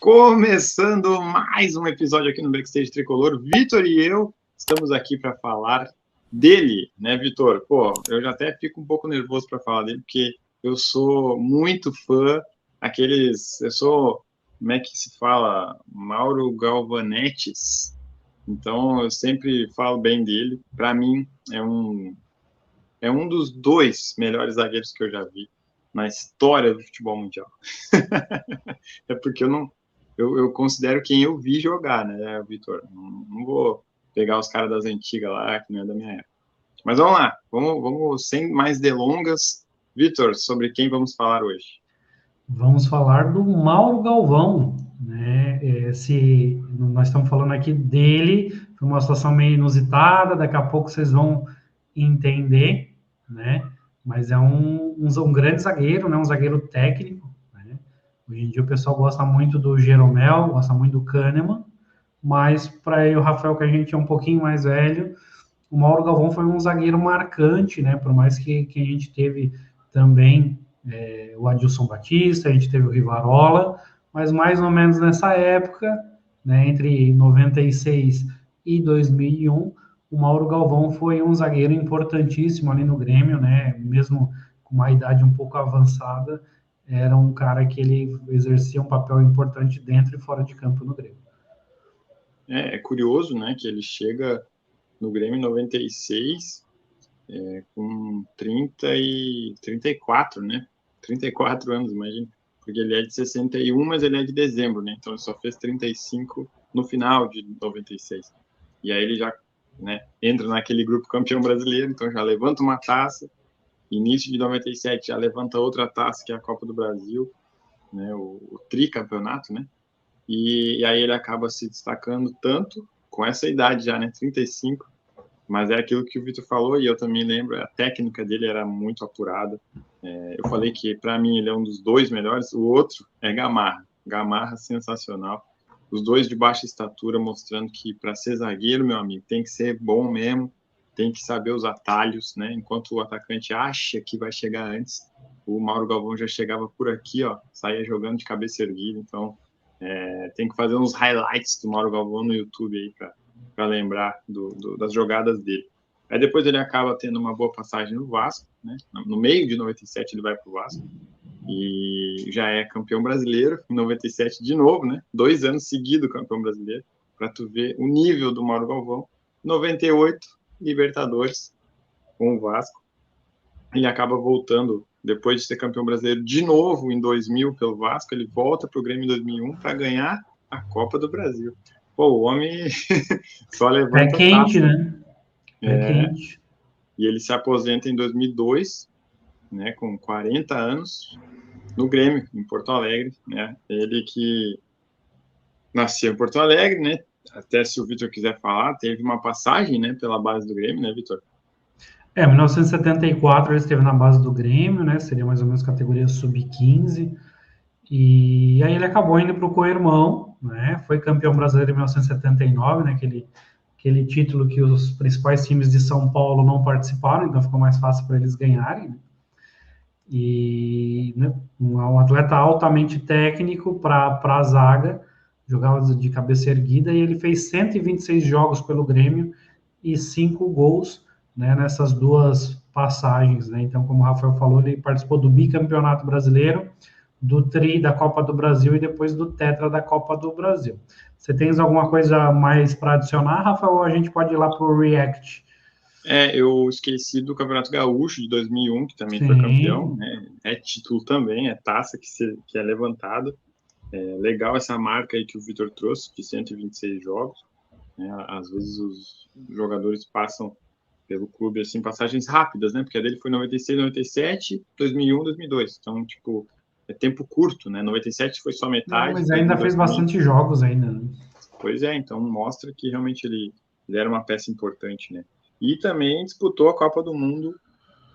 Começando mais um episódio aqui no Backstage Tricolor, Vitor e eu estamos aqui para falar dele, né, Vitor? Pô, eu já até fico um pouco nervoso para falar dele, porque eu sou muito fã, como é que se fala? Mauro Galvanetes. Então, eu sempre falo bem dele. Para mim, é um dos dois melhores zagueiros que eu já vi na história do futebol mundial. É porque eu considero quem eu vi jogar, né, Vitor? Não vou pegar os caras das antigas lá, que não é da minha época. Mas vamos lá, vamos sem mais delongas. Vitor, sobre quem vamos falar hoje? Vamos falar do Mauro Galvão, né? Nós estamos falando aqui dele, foi uma situação meio inusitada, daqui a pouco vocês vão entender, né? Mas é um grande zagueiro, né? Um zagueiro técnico, né? Hoje em dia o pessoal gosta muito do Jeromel, gosta muito do Kahneman, mas para eu e o Rafael, que a gente é um pouquinho mais velho, o Mauro Galvão foi um zagueiro marcante, né? Por mais que a gente teve também o Adilson Batista, a gente teve o Rivarola, mas mais ou menos nessa época, né, entre 96 e 2001, o Mauro Galvão foi um zagueiro importantíssimo ali no Grêmio, né? Mesmo com uma idade um pouco avançada, era um cara que ele exercia um papel importante dentro e fora de campo no Grêmio. É curioso, né, que ele chega no Grêmio em 96, com 34, né? 34 anos, imagina. Porque ele é de 61, mas ele é de dezembro, né? Então ele só fez 35 no final de 96. E aí ele já, né, entra naquele grupo campeão brasileiro, então já levanta uma taça. Início de 97 já levanta outra taça, que é a Copa do Brasil, né, o tricampeonato, né? E aí ele acaba se destacando tanto com essa idade já, né, 35, mas é aquilo que o Vitor falou, e eu também lembro, a técnica dele era muito apurada. Eu falei que, para mim, ele é um dos dois melhores, o outro é Gamarra. Gamarra, sensacional. Os dois de baixa estatura, mostrando que, para ser zagueiro, meu amigo, tem que ser bom mesmo, tem que saber os atalhos, né? Enquanto o atacante acha que vai chegar antes, o Mauro Galvão já chegava por aqui, ó, saía jogando de cabeça erguida. Então, tem que fazer uns highlights do Mauro Galvão no YouTube aí para lembrar das jogadas dele. Aí depois ele acaba tendo uma boa passagem no Vasco, né? No meio de 97 ele vai para o Vasco e já é campeão brasileiro em 97 de novo, né? 2 anos seguidos campeão brasileiro, para tu ver o nível do Mauro Galvão. 98 Libertadores com o Vasco. Ele acaba voltando depois de ser campeão brasileiro de novo em 2000 pelo Vasco, ele volta para o Grêmio em 2001 para ganhar a Copa do Brasil. Pô, o homem só Pé levanta quente, taça. né? Pé quente. E ele se aposenta em 2002, né, com 40 anos, no Grêmio, em Porto Alegre, né? Ele que nasceu em Porto Alegre, né? Até se o Vitor quiser falar, teve uma passagem, né, pela base do Grêmio, né, Vitor? Em 1974 ele esteve na base do Grêmio, né? Seria mais ou menos categoria sub-15. E aí ele acabou indo para o Coirmão, né? Foi campeão brasileiro em 1979, né? Aquele título que os principais times de São Paulo não participaram, então ficou mais fácil para eles ganharem. Né? E né, um atleta altamente técnico para a zaga, jogava de cabeça erguida, e ele fez 126 jogos pelo Grêmio e 5 gols, né, nessas duas passagens. Né? Então, como o Rafael falou, ele participou do bicampeonato brasileiro, do tri da Copa do Brasil e depois do tetra da Copa do Brasil. Você tem alguma coisa mais para adicionar, Rafael, ou a gente pode ir lá para o React? Eu esqueci do Campeonato Gaúcho de 2001, que também foi campeão, Sim. né? É título também, é taça que é levantada. Legal essa marca aí que o Vitor trouxe, de 126 jogos. Né? Às vezes os jogadores passam pelo clube, assim, passagens rápidas, né? Porque a dele foi 96, 97, 2001, 2002. Então, tipo, é tempo curto, né? 97 foi só É, metade, mas ainda 2002 fez também. bastante jogos ainda. Né? Pois é, então mostra que realmente ele era uma peça importante, né? E também disputou a Copa do Mundo,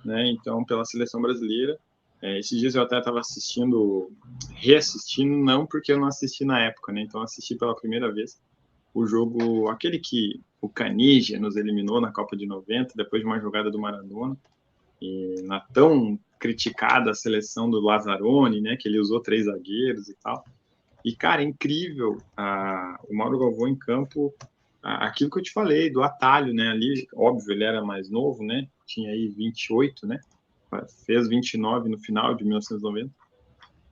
né? Então, pela seleção brasileira. Esses dias eu até estava reassistindo, não porque eu não assisti na época, né? Então, assisti pela primeira vez o jogo, aquele que o Canija nos eliminou na Copa de 90, depois de uma jogada do Maradona, e na tão criticada seleção do Lazzaroni, né? Que ele usou 3 zagueiros e tal. E, cara, é incrível o Mauro Galvão em campo, aquilo que eu te falei, do atalho, né? Ali, óbvio, ele era mais novo, né? Tinha aí 28, né? Fez 29 no final de 1990.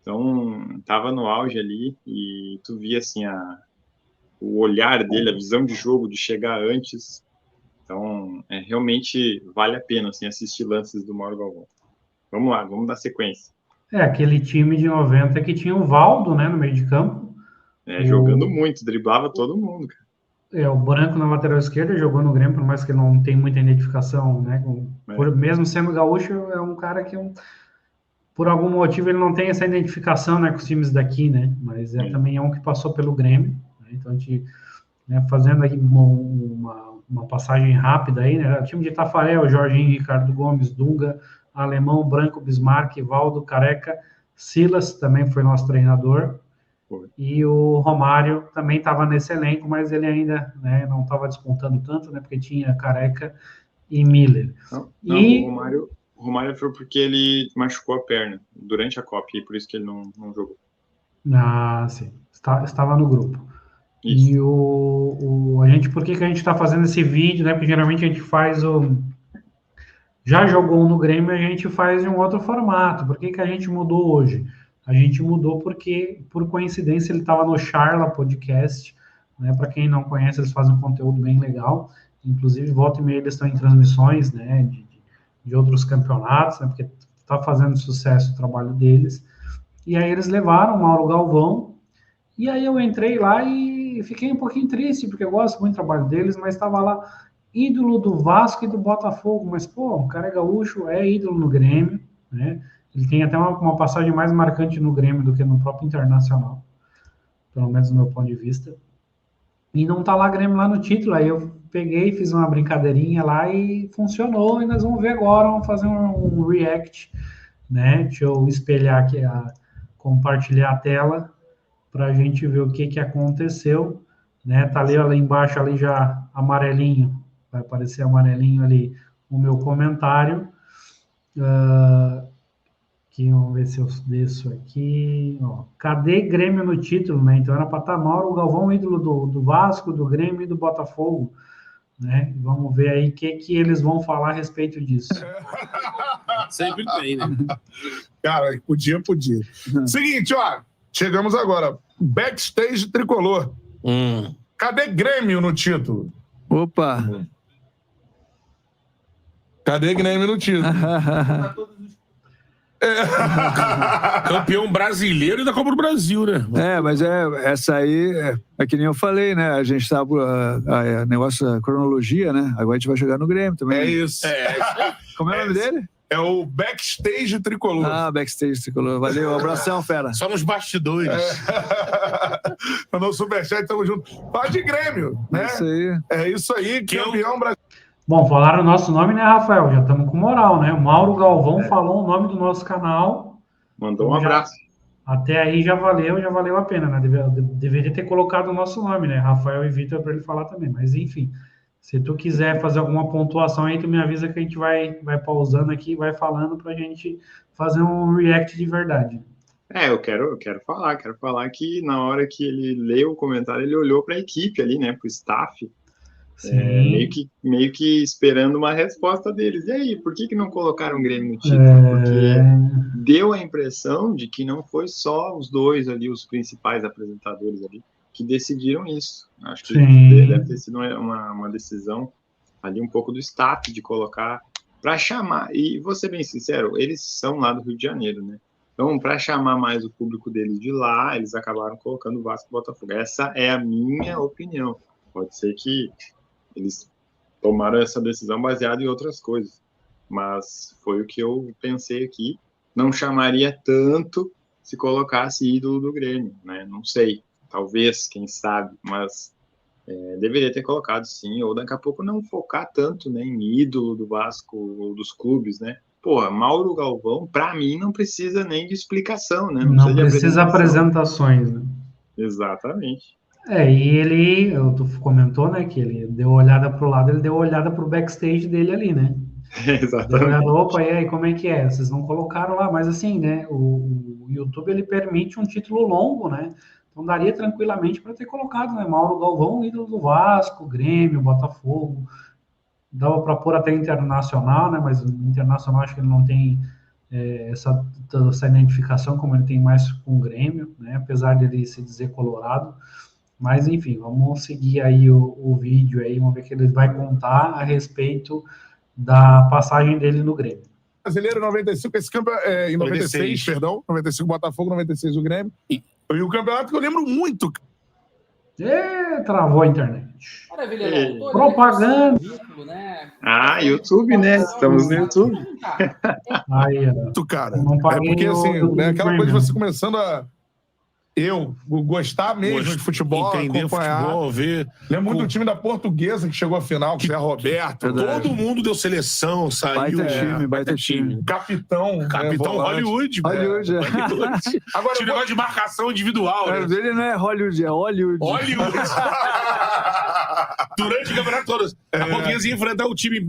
Então, estava no auge ali e tu via, assim, o olhar dele, a visão de jogo, de chegar antes. Então, realmente vale a pena, assim, assistir lances do Mauro Galvão. Vamos lá, vamos dar sequência. Aquele time de 90 que tinha o Valdo, né, no meio de campo. Jogando muito, driblava todo mundo, cara. O Branco na lateral esquerda jogou no Grêmio, por mais que ele não tenha muita identificação, né? Mesmo sendo gaúcho, é um cara que, por algum motivo, ele não tem essa identificação, né, com os times daqui, né? Mas também é um que passou pelo Grêmio, né? Então a gente, né, fazendo aqui uma passagem rápida aí, né? O time de Tafarel, Jorginho, Ricardo Gomes, Dunga, Alemão, Branco, Bismarck, Valdo, Careca, Silas também foi nosso treinador. E o Romário também estava nesse elenco, mas ele ainda, né, não estava despontando tanto, né, porque tinha Careca e Miller. O Romário foi porque ele machucou a perna durante a Copa, e por isso que ele não jogou. Sim. Estava no grupo. Isso. E a gente, por que a gente está fazendo esse vídeo, né? Porque geralmente a gente faz já jogou no Grêmio, a gente faz em um outro formato. Por que a gente mudou hoje? A gente mudou porque, por coincidência, ele estava no Charla Podcast, né? Para quem não conhece, eles fazem um conteúdo bem legal. Inclusive, volta e meia eles estão em transmissões, né? De outros campeonatos, né? Porque está fazendo sucesso o trabalho deles. E aí eles levaram o Mauro Galvão. E aí eu entrei lá e fiquei um pouquinho triste, porque eu gosto muito do trabalho deles, mas estava lá ídolo do Vasco e do Botafogo. Mas, pô, o cara é gaúcho, é ídolo no Grêmio, né? Ele tem até uma passagem mais marcante no Grêmio do que no próprio Internacional, pelo menos do meu ponto de vista. E não tá lá Grêmio lá no título, aí eu peguei, fiz uma brincadeirinha lá e funcionou, e nós vamos ver agora, vamos fazer um react, né? Deixa eu espelhar aqui, compartilhar a tela, para a gente ver o que aconteceu, né? Tá ali embaixo, ali já amarelinho, vai aparecer amarelinho ali o meu comentário. Vamos ver se eu desço aqui. Cadê Grêmio no título, né? Então era para estar Mauro Galvão, ídolo do Vasco, do Grêmio e do Botafogo, né? Vamos ver aí o que eles vão falar a respeito disso. Sempre tem, né? Cara, podia. Seguinte, chegamos agora. Backstage tricolor. Cadê Grêmio no título? Opa! Cadê Grêmio no título? Campeão brasileiro e da Copa do Brasil, né? Mas essa aí é que nem eu falei, né? A gente tá negócio da cronologia, né? Agora a gente vai chegar no Grêmio também. É isso. Como é o nome dele? É o Backstage Tricolor. Backstage Tricolor. Valeu, abração, fera. Só nos bastidores. No nosso superchat, tamo junto. Faz de Grêmio, né? Isso aí. É isso aí, campeão brasileiro. Bom, falaram o nosso nome, né, Rafael? Já estamos com moral, né? O Mauro Galvão falou o nome do nosso canal. Mandou um abraço. Até aí já valeu a pena, né? Deveria ter colocado o nosso nome, né? Rafael e Vitor, para ele falar também. Mas, enfim, se tu quiser fazer alguma pontuação aí, tu me avisa que a gente vai pausando aqui, vai falando para a gente fazer um react de verdade. Eu quero falar que na hora que ele leu o comentário, ele olhou para a equipe ali, né? Para o staff. Meio que esperando uma resposta deles. E aí, por que não colocaram o Grêmio no título? Porque deu a impressão de que não foi só os dois ali, os principais apresentadores ali, que decidiram isso. Acho que deve ter sido uma decisão ali um pouco do staff de colocar para chamar. E vou ser bem sincero, eles são lá do Rio de Janeiro, né? Então, para chamar mais o público deles de lá, eles acabaram colocando o Vasco e o Botafogo. Essa é a minha opinião. Pode ser que eles tomaram essa decisão baseada em outras coisas, mas foi o que eu pensei aqui. Não chamaria tanto se colocasse ídolo do Grêmio, né? Não sei, talvez, quem sabe, mas deveria ter colocado sim, ou daqui a pouco não focar tanto, né, em ídolo do Vasco ou dos clubes, né? Porra, Mauro Galvão, para mim, não precisa nem de explicação, né? Não precisa apresentações, né? Exatamente. E tu comentou, né, que ele deu uma olhada pro lado, ele deu uma olhada pro backstage dele ali, né? Exatamente. Opa, e aí, como é que é? Vocês não colocaram lá, mas assim, né, o YouTube, ele permite um título longo, né? Então, Então daria tranquilamente para ter colocado, né? Mauro Galvão, ídolo do Vasco, Grêmio, Botafogo. Dava para pôr até Internacional, né? Mas o Internacional acho que ele não tem essa identificação como ele tem mais com o Grêmio, né? Apesar dele se dizer colorado. Mas enfim, vamos seguir aí o vídeo aí, vamos ver o que ele vai contar a respeito da passagem dele no Grêmio. Brasileiro 95, esse campeonato em 96, perdão, 95 Botafogo, 96 o Grêmio. E o campeonato que eu lembro muito. Travou a internet. Maravilha, propaganda. Né? YouTube, né? Estamos no YouTube. Aí, cara. Não é porque assim, né, aquela coisa de você começando a gostar mesmo de futebol, entender acompanhar. Futebol, ver. Lembro muito do time da Portuguesa que chegou à final, que é Roberto. Todo mundo deu seleção, saiu. Baita time. Capitão Hollywood. Hollywood. Agora, tinha negócio de marcação individual. O dele não é Hollywood, é Hollywood. Durante o campeonato todo. A Portuguesa ia enfrentar o time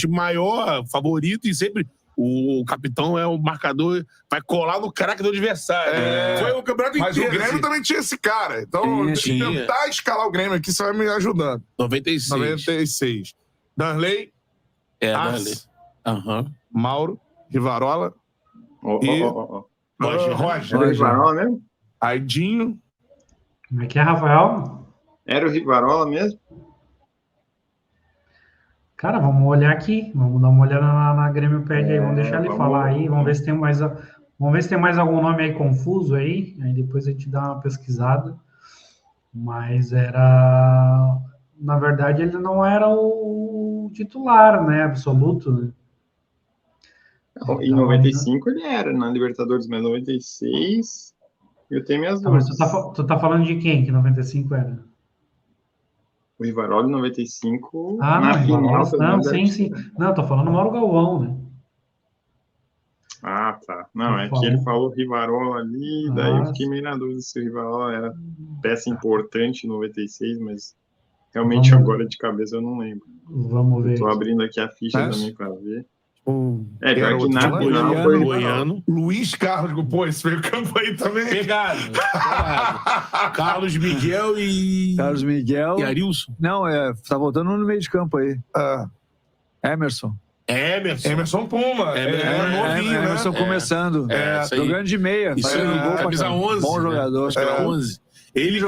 maior, favorito, e sempre o capitão é o marcador, vai colar no craque do adversário. Foi o campeonato inteiro. Mas o Grêmio também tinha esse cara. Então, tentar escalar o Grêmio aqui, você vai me ajudando. 96. Danley. Danley. Mauro, Rivarola. Roger. Rivarola mesmo? Aidinho. Como é que é, Rafael? Era o Rivarola mesmo? Cara, vamos olhar aqui, vamos dar uma olhada na Grêmio Pad aí, vamos deixar ele falar aí, vamos ver se tem mais algum nome aí confuso aí depois a gente dá uma pesquisada. Mas na verdade ele não era o titular, né, absoluto, né? Em 95 ele era na Libertadores, mas 96 eu tenho minhas dúvidas. Mas tu tá falando de quem que 95 era? O Rivarola em 95 na final. Não, sim. Não, tô falando Mauro Galvão, né? Ah, tá. Não, é que ele falou Rivarola ali, daí eu fiquei meio na dúvida se o Rivarola era peça importante em 96, mas realmente agora de cabeça eu não lembro. Vamos ver. Tô abrindo aqui a ficha também para ver. Pior que na final foi Goiano. Luiz Carlos, esse meio campo aí também. Pegado. Carlos Miguel e Arilson. Não, tá voltando no meio de campo aí. Emerson. Emerson Puma. Novinho, né? Emerson começando. Jogando de meia. Isso aí, camisa 11. Bom jogador. Acho que era 11. Ele e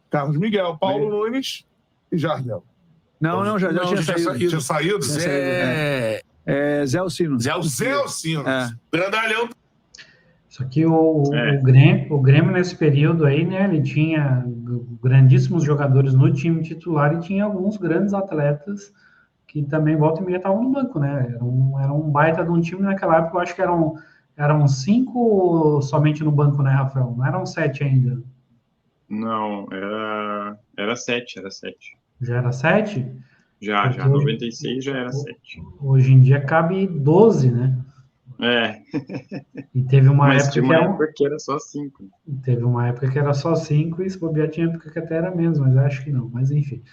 Carlos Miguel. Paulo Nunes e Jardel. Não, Jardel tinha saído. Zé Alcino. Zé Alcino. Grandalhão. Só que o Grêmio nesse período aí, né, ele tinha grandíssimos jogadores no time titular e tinha alguns grandes atletas que também volta e meia estavam no banco, né? Era um baita de um time naquela época, eu acho que eram 5 somente no banco, né, Rafael? Não eram 7 ainda? Não, era 7. Já era 7? Já, 96 já era 7. Hoje em dia cabe 12, né? E teve uma época que era só 5. Teve uma época que era só 5 e se bobear tinha época que até era menos, mas acho que não. Mas enfim.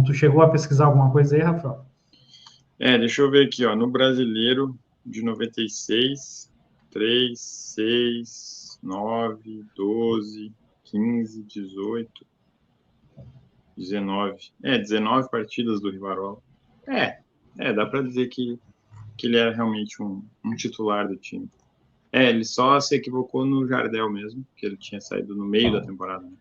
Tu chegou a pesquisar alguma coisa aí, Rafael? Deixa eu ver aqui, ó. No Brasileiro de 96, 3, 6, 9, 12, 15, 18, 19. 19 partidas do Rivarola. Dá para dizer que ele era realmente um titular do time. Ele só se equivocou no Jardel mesmo, que ele tinha saído no meio da temporada. Né?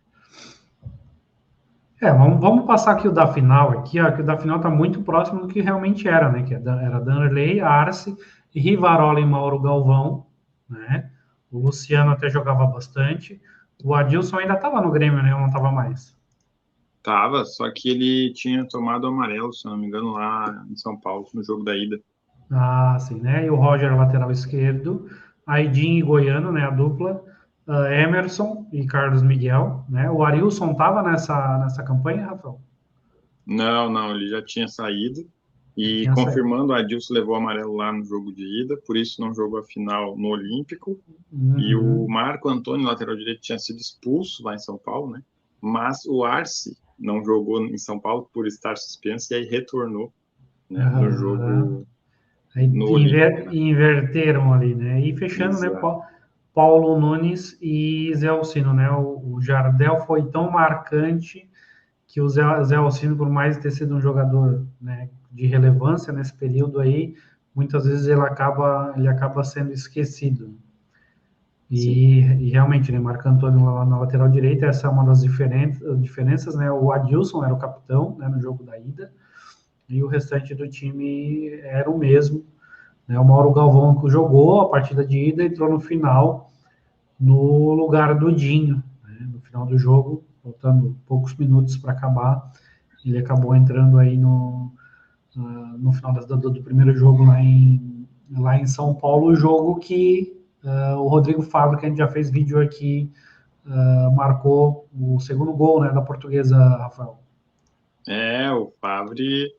Vamos passar aqui o da final aqui, ó, que o da final tá muito próximo do que realmente era, né? Que era Danley, Arce, Rivarola e Mauro Galvão, né? O Luciano até jogava bastante. O Adilson ainda estava no Grêmio, né? Ou não estava mais? Tava, só que ele tinha tomado amarelo, se não me engano, lá em São Paulo, no jogo da ida. Ah, sim, né? E o Roger, lateral esquerdo. Aidin e Goiano, né? A dupla. Emerson e Carlos Miguel, né? O Arilson estava nessa campanha, Rafael? Não, ele já tinha saído. E confirmando, o Adilson levou amarelo lá no jogo de ida, por isso não jogou a final no Olímpico. E o Marco Antônio, lateral direito, tinha sido expulso lá em São Paulo, né? Mas o Arce não jogou em São Paulo por estar suspenso e aí retornou, né, no jogo. Aí inverteram ali, né? E fechando, Exato. né? Paulo Nunes e Zé Alcino, né? O Jardel foi tão marcante que o Zé Alcino, por mais ter sido um jogador, né, de relevância nesse período aí, muitas vezes ele acaba sendo esquecido. E realmente, né, Marco Antônio lá na lateral direita, essa é uma das diferenças, né? O Adilson era o capitão, né, no jogo da ida, e o restante do time era o mesmo, né? O Mauro Galvão, que jogou a partida de ida, entrou no final no lugar do Dinho, né? No final do jogo, faltando poucos minutos para acabar, ele acabou entrando aí no final do primeiro jogo lá em São Paulo, o jogo que o Rodrigo Fábio, que a gente já fez vídeo aqui, marcou o segundo gol, né, da Portuguesa, Rafael. O Favre,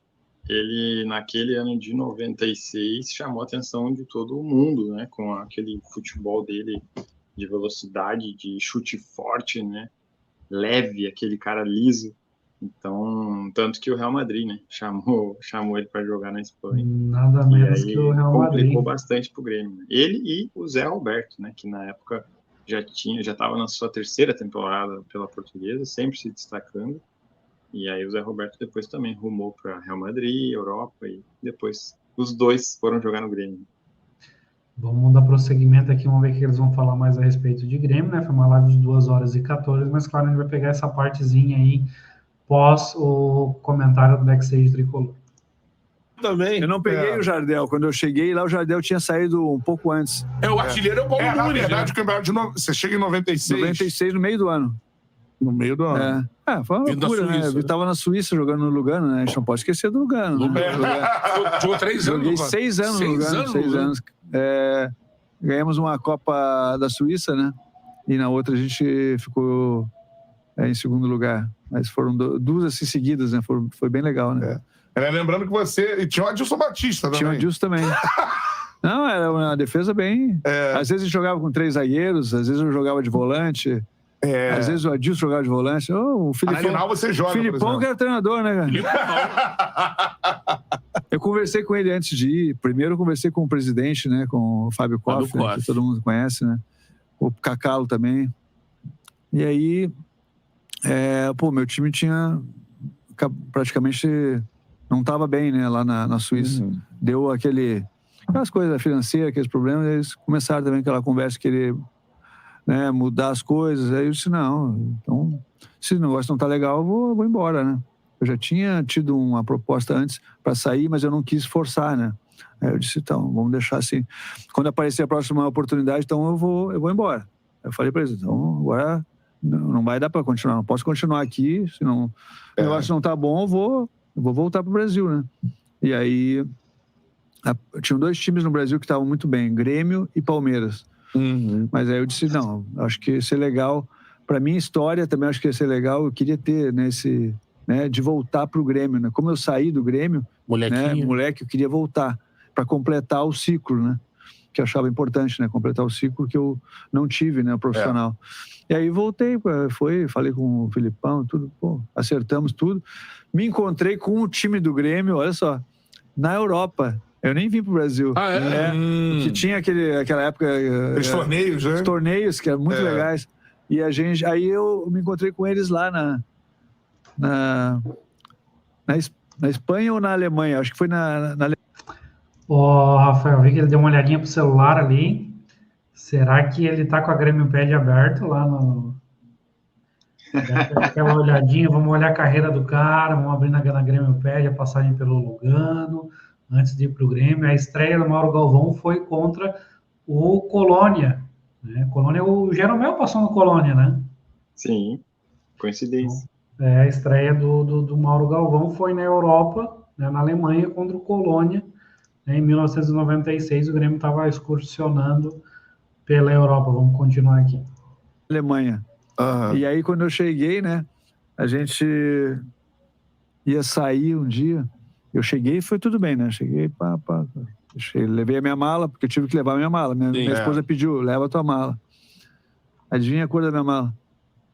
ele naquele ano de 96 chamou a atenção de todo o mundo, né, com aquele futebol dele de velocidade, de chute forte, né, leve, aquele cara liso. Então, tanto que o Real Madrid, né, chamou ele para jogar na Espanha. Nada menos que o Real Madrid. Complicou bastante pro Grêmio. Né? Ele e o Zé Roberto, né, que na época já estava na sua terceira temporada pela Portuguesa, sempre se destacando. E aí o Zé Roberto depois também rumou para Real Madrid, Europa, e depois os dois foram jogar no Grêmio. Vamos dar prosseguimento aqui, vamos ver o que eles vão falar mais a respeito de Grêmio, né? Foi uma live de 2h14, mas claro, a gente vai pegar essa partezinha aí pós o comentário do Backstage Tricolor. Também. Eu não peguei o Jardel. Quando eu cheguei lá, o Jardel tinha saído um pouco antes. O artilheiro é o Paulo Nunes. Na verdade, né? Você chega em 96. 96, no meio do ano. No meio do ano. Foi uma loucura, né? Eu estava na Suíça jogando no Lugano, né? A gente não pode esquecer do Lugano. Né? Jogou 3 anos. Joguei 6 anos no Lugano. 6 anos. Ganhamos uma Copa da Suíça, né? E na outra a gente ficou em segundo lugar. Mas foram duas assim seguidas, né? Foi bem legal, né? Lembrando que você... E tinha o Adilson Batista também. Tinha o Adilson também. Não, era uma defesa bem... Às vezes a gente jogava com 3 zagueiros, às vezes eu jogava de volante... Às vezes o Adilson jogava de volante. O Filipão, na final você joga, o Filipão que era treinador, né, cara? Eu conversei com ele antes de ir. Primeiro eu conversei com o presidente, né? Com o Fábio Koff, né, que todo mundo conhece, né? O Cacalo também. E aí, meu time tinha praticamente não estava bem, né? Lá na Suíça. Deu aquelas coisas financeiras, aqueles problemas. Eles começaram também aquela conversa que ele... Né, mudar as coisas, aí eu disse, não, então, se o negócio não tá legal, eu vou embora, né? Eu já tinha tido uma proposta antes para sair, mas eu não quis forçar, né? Aí eu disse, então, vamos deixar assim. Quando aparecer a próxima oportunidade, então eu vou embora. Eu falei para eles, então, agora não vai dar para continuar, não posso continuar aqui, senão o negócio não tá bom, eu vou voltar pro Brasil, né? E aí, tinham 2 times no Brasil que estavam muito bem, Grêmio e Palmeiras. Mas aí eu disse, não, acho que ia ser legal. Para minha história também acho que ia ser legal. Eu queria ter de voltar pro Grêmio, né? Como eu saí do Grêmio, moleque, eu queria voltar para completar o ciclo, né? Que eu achava importante, né? Completar o ciclo que eu não tive, né? Profissional. E aí voltei, falei com o Filipão, tudo, acertamos tudo. Me encontrei com o time do Grêmio, olha só, na Europa. Eu nem vim pro Brasil. Que tinha aquela época... Os torneios, né? Os torneios, que eram muito legais. E aí eu me encontrei com eles lá na Espanha ou na Alemanha? Acho que foi na Alemanha. Rafael, vi que ele deu uma olhadinha pro celular ali. Será que ele tá com a Grêmio Pad aberto lá no... Aquela olhadinha, vamos olhar a carreira do cara, vamos abrir na Grêmio Pad, a passagem pelo Lugano... Antes de ir para o Grêmio, a estreia do Mauro Galvão foi contra o Colônia. Né? O Jeromel passou no Colônia, né? Sim, coincidência. Então, a estreia do Mauro Galvão foi na Europa, né, na Alemanha, contra o Colônia. Né, em 1996, o Grêmio estava excursionando pela Europa. Vamos continuar aqui. Alemanha. E aí, quando eu cheguei, né, a gente ia sair um dia... Eu cheguei e foi tudo bem, né? Cheguei, levei a minha mala, porque eu tive que levar a minha mala. Minha esposa pediu, leva a tua mala. Adivinha a cor da minha mala?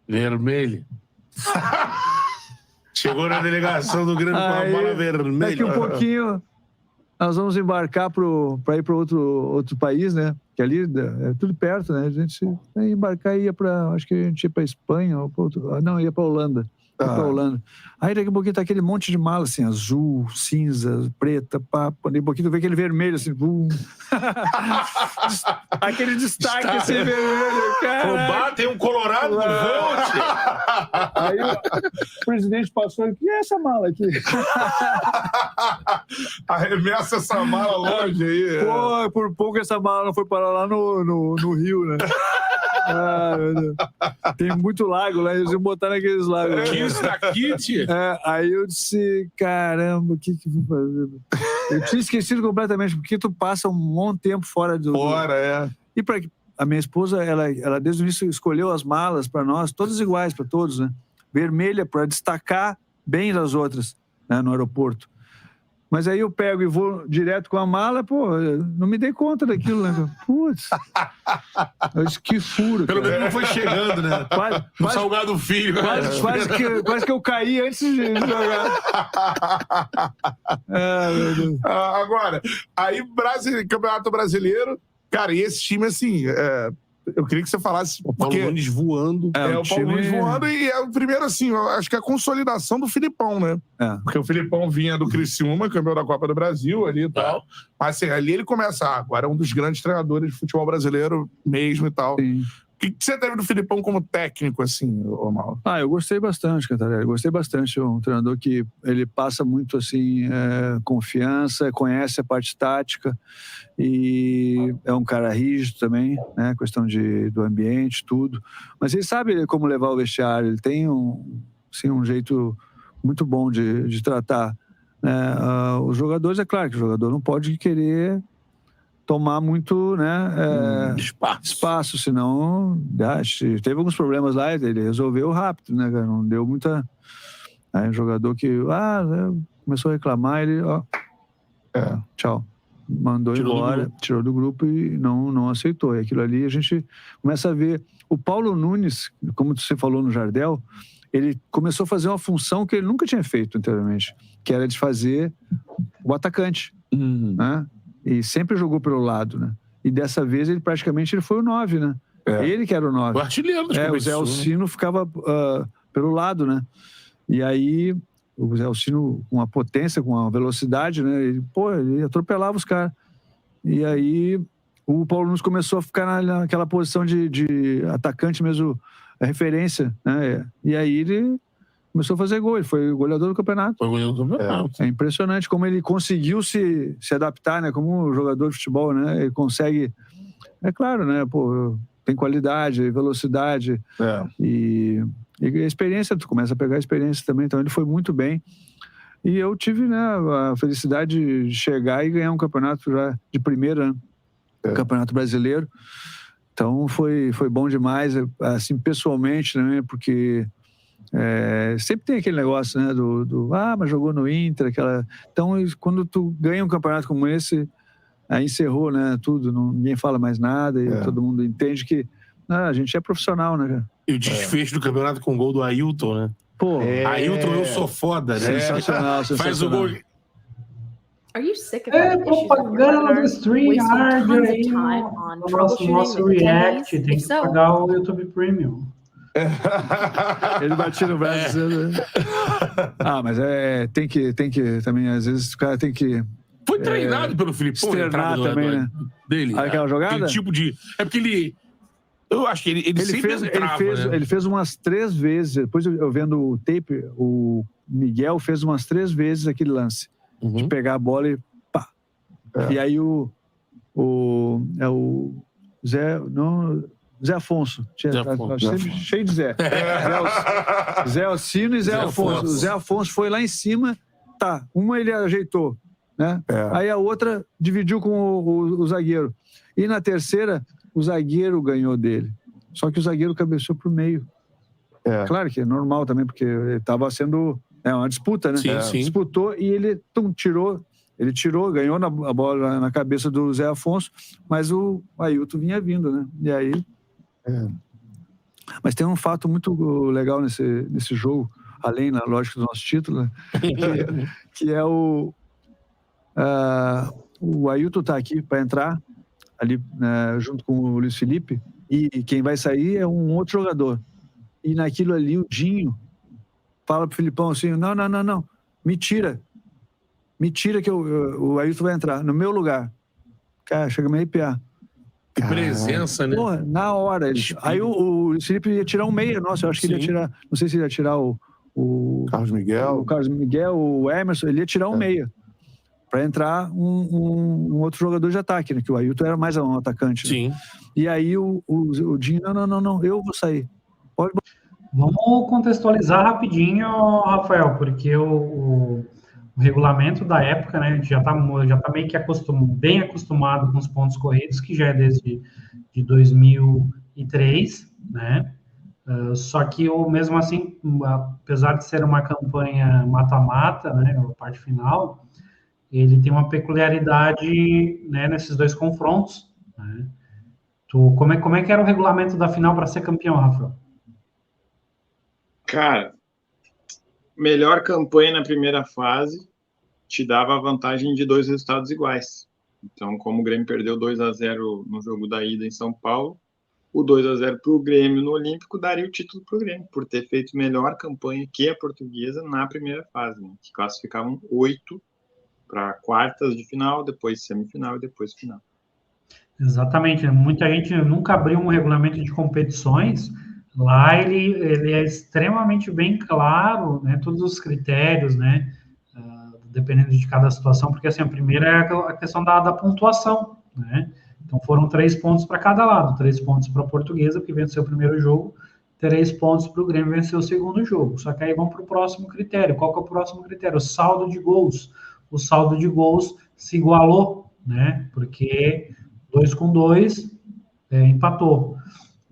Vermelho. Chegou na delegação do Grêmio com a mala vermelha. Daqui um pouquinho, nós vamos embarcar para ir para outro país, né? Que ali é tudo perto, né? A gente ia embarcar e ia para... Acho que a gente ia para Espanha, ou não, ia para Holanda. Aí daqui a pouquinho tá aquele monte de mala, assim, azul, cinza, preta, papo. Daqui a pouquinho tu vê aquele vermelho, assim, bum. Aquele destaque, assim, vermelho, cara. Tem um colorado no volte. Aí o presidente passou e que é essa mala aqui? Arremessa essa mala longe aí. Pô, por pouco essa mala não foi parar lá no Rio, né? Meu Deus. Tem muito lago lá, eles iam botar naqueles lagos. Isso daqui, tia? Aí eu disse, caramba, o que eu vou fazer? Eu tinha esquecido completamente, porque tu passa um bom tempo fora do... E para a minha esposa, ela desde o início escolheu as malas para nós, todas iguais para todos, né? Vermelha, para destacar bem das outras, né, no aeroporto. Mas aí eu pego e vou direto com a mala, pô, não me dei conta daquilo, né? Putz. Eu disse, que furo. Pelo menos não foi chegando, né? No Salgado Filho. Quase que eu caí antes de jogar. Meu Deus. Agora, aí Campeonato Brasileiro, cara, e esse time, assim... Eu queria que você falasse... O Paulo Nunes voando. O Paulo Nunes voando e o primeiro, assim, eu acho que é a consolidação do Filipão, né? Porque o Filipão vinha do Criciúma, campeão da Copa do Brasil ali e tal. Mas assim, ali ele começa, agora é um dos grandes treinadores de futebol brasileiro mesmo e tal. Sim. O que você teve do Filipão como técnico, assim, Mauro? Eu gostei bastante, Cantarelli. Gostei bastante. É um treinador que ele passa muito, assim, confiança, conhece a parte tática e é um cara rígido também, né? Questão do ambiente, tudo. Mas ele sabe como levar o vestiário. Ele tem um jeito muito bom de tratar, né? Os jogadores, é claro que o jogador não pode querer tomar muito, né, espaço, senão teve alguns problemas lá, ele resolveu rápido, né, cara? Não deu muita... Aí um jogador que começou a reclamar, ele tchau, mandou embora, tirou do grupo e não aceitou. E aquilo ali a gente começa a ver. O Paulo Nunes, como você falou no Jardel, ele começou a fazer uma função que ele nunca tinha feito anteriormente, que era de fazer o atacante, né? E sempre jogou pelo lado, né? E dessa vez ele praticamente foi o 9, né? Ele que era o 9. O artilheiro. O Zé Alcino ficava pelo lado, né? E aí o Zé Alcino com a potência, com a velocidade, né? Ele atropelava os caras. E aí o Paulo Nunes começou a ficar naquela posição de atacante mesmo, referência, né? E aí ele começou a fazer gol, ele foi goleador do campeonato. É impressionante como ele conseguiu se adaptar, né? Como jogador de futebol, né? Ele consegue... É claro, né? Tem qualidade, velocidade e experiência, tu começa a pegar a experiência também, então ele foi muito bem. E eu tive, né, a felicidade de chegar e ganhar um campeonato já de primeira, né? Campeonato Brasileiro. Então foi bom demais, assim, pessoalmente, né? Porque... sempre tem aquele negócio, né, mas jogou no Inter, então quando tu ganha um campeonato como esse, aí encerrou, né, tudo, ninguém fala mais nada e todo mundo entende que a gente é profissional, né, cara? E o desfecho do campeonato com o gol do Ailton, né? Ailton, eu sou foda, né? Sensacional. Faz o gol. Are you sick of having issues with your propaganda do webinar, StreamYard wasting aí tons of time on no troubleshooting nosso with React, attendees? tem If que so, pagar o YouTube Premium. Ele batia no braço. Mas tem que também, às vezes o cara tem que... Foi treinado pelo Filipão. Externar também, né? Dele. Aquela jogada? Aquele tipo de... É porque ele... Eu acho que ele sempre entrava, né? Ele fez umas 3 vezes, depois eu vendo o tape, o Miguel fez umas 3 vezes aquele lance, de pegar a bola e pá. E aí o Zé Afonso. Sempre cheio de Zé. Zé Alcino e Zé Afonso. O Zé Afonso foi lá em cima, uma ele ajeitou, né? Aí a outra dividiu com o zagueiro. E na terceira, o zagueiro ganhou dele. Só que o zagueiro cabeceou pro meio. Claro que é normal também, porque ele estava sendo uma disputa, né? Sim. Disputou e ele tirou. Ele ganhou a bola na cabeça do Zé Afonso, mas o Ailton vinha vindo, né? E aí... Mas tem um fato muito legal nesse jogo, além, na lógica do nosso título, né? que é O Ailton está aqui para entrar, ali junto com o Luiz Felipe, e quem vai sair é um outro jogador. E naquilo ali, o Dinho fala pro Filipão assim, não, me tira que o Ailton vai entrar, no meu lugar. Cara, chega a me arrepiar. Que presença, né? Porra, na hora. Aí o Felipe ia tirar um meia, nossa, eu acho que ele ia tirar, não sei se ele ia tirar o Carlos Miguel, o Emerson, ele ia tirar um meia. Para entrar um outro jogador de ataque, né? Que o Ailton era mais um atacante. Né? Sim. E aí o Dinho, não, eu vou sair. Pode. Vamos contextualizar rapidinho, Rafael, porque o regulamento da época, né, a gente já tá meio que bem acostumado com os pontos corridos, que já é desde de 2003, né? Só que mesmo assim, apesar de ser uma campanha mata-mata, né, a parte final, ele tem uma peculiaridade, né, nesses dois confrontos. Né? Como é que era o regulamento da final para ser campeão, Rafael? Cara, melhor campanha na primeira fase te dava a vantagem de 2 resultados iguais. Então, como o Grêmio perdeu 2-0 no jogo da ida em São Paulo, o 2-0 para o Grêmio no Olímpico daria o título para o Grêmio, por ter feito melhor campanha que a Portuguesa na primeira fase, né? Que classificavam 8 para quartas de final, depois semifinal e depois final. Exatamente. Muita gente nunca abriu um regulamento de competições. Lá ele é extremamente bem claro, né? Todos os critérios, né? Dependendo de cada situação, porque assim, a primeira é a questão da pontuação, né? Então foram 3 pontos para cada lado, 3 pontos para a Portuguesa, que venceu o primeiro jogo, 3 pontos para o Grêmio vencer o segundo jogo. Só que aí vamos para o próximo critério. Qual que é o próximo critério? O saldo de gols. O saldo de gols se igualou, né? Porque 2 com 2 empatou.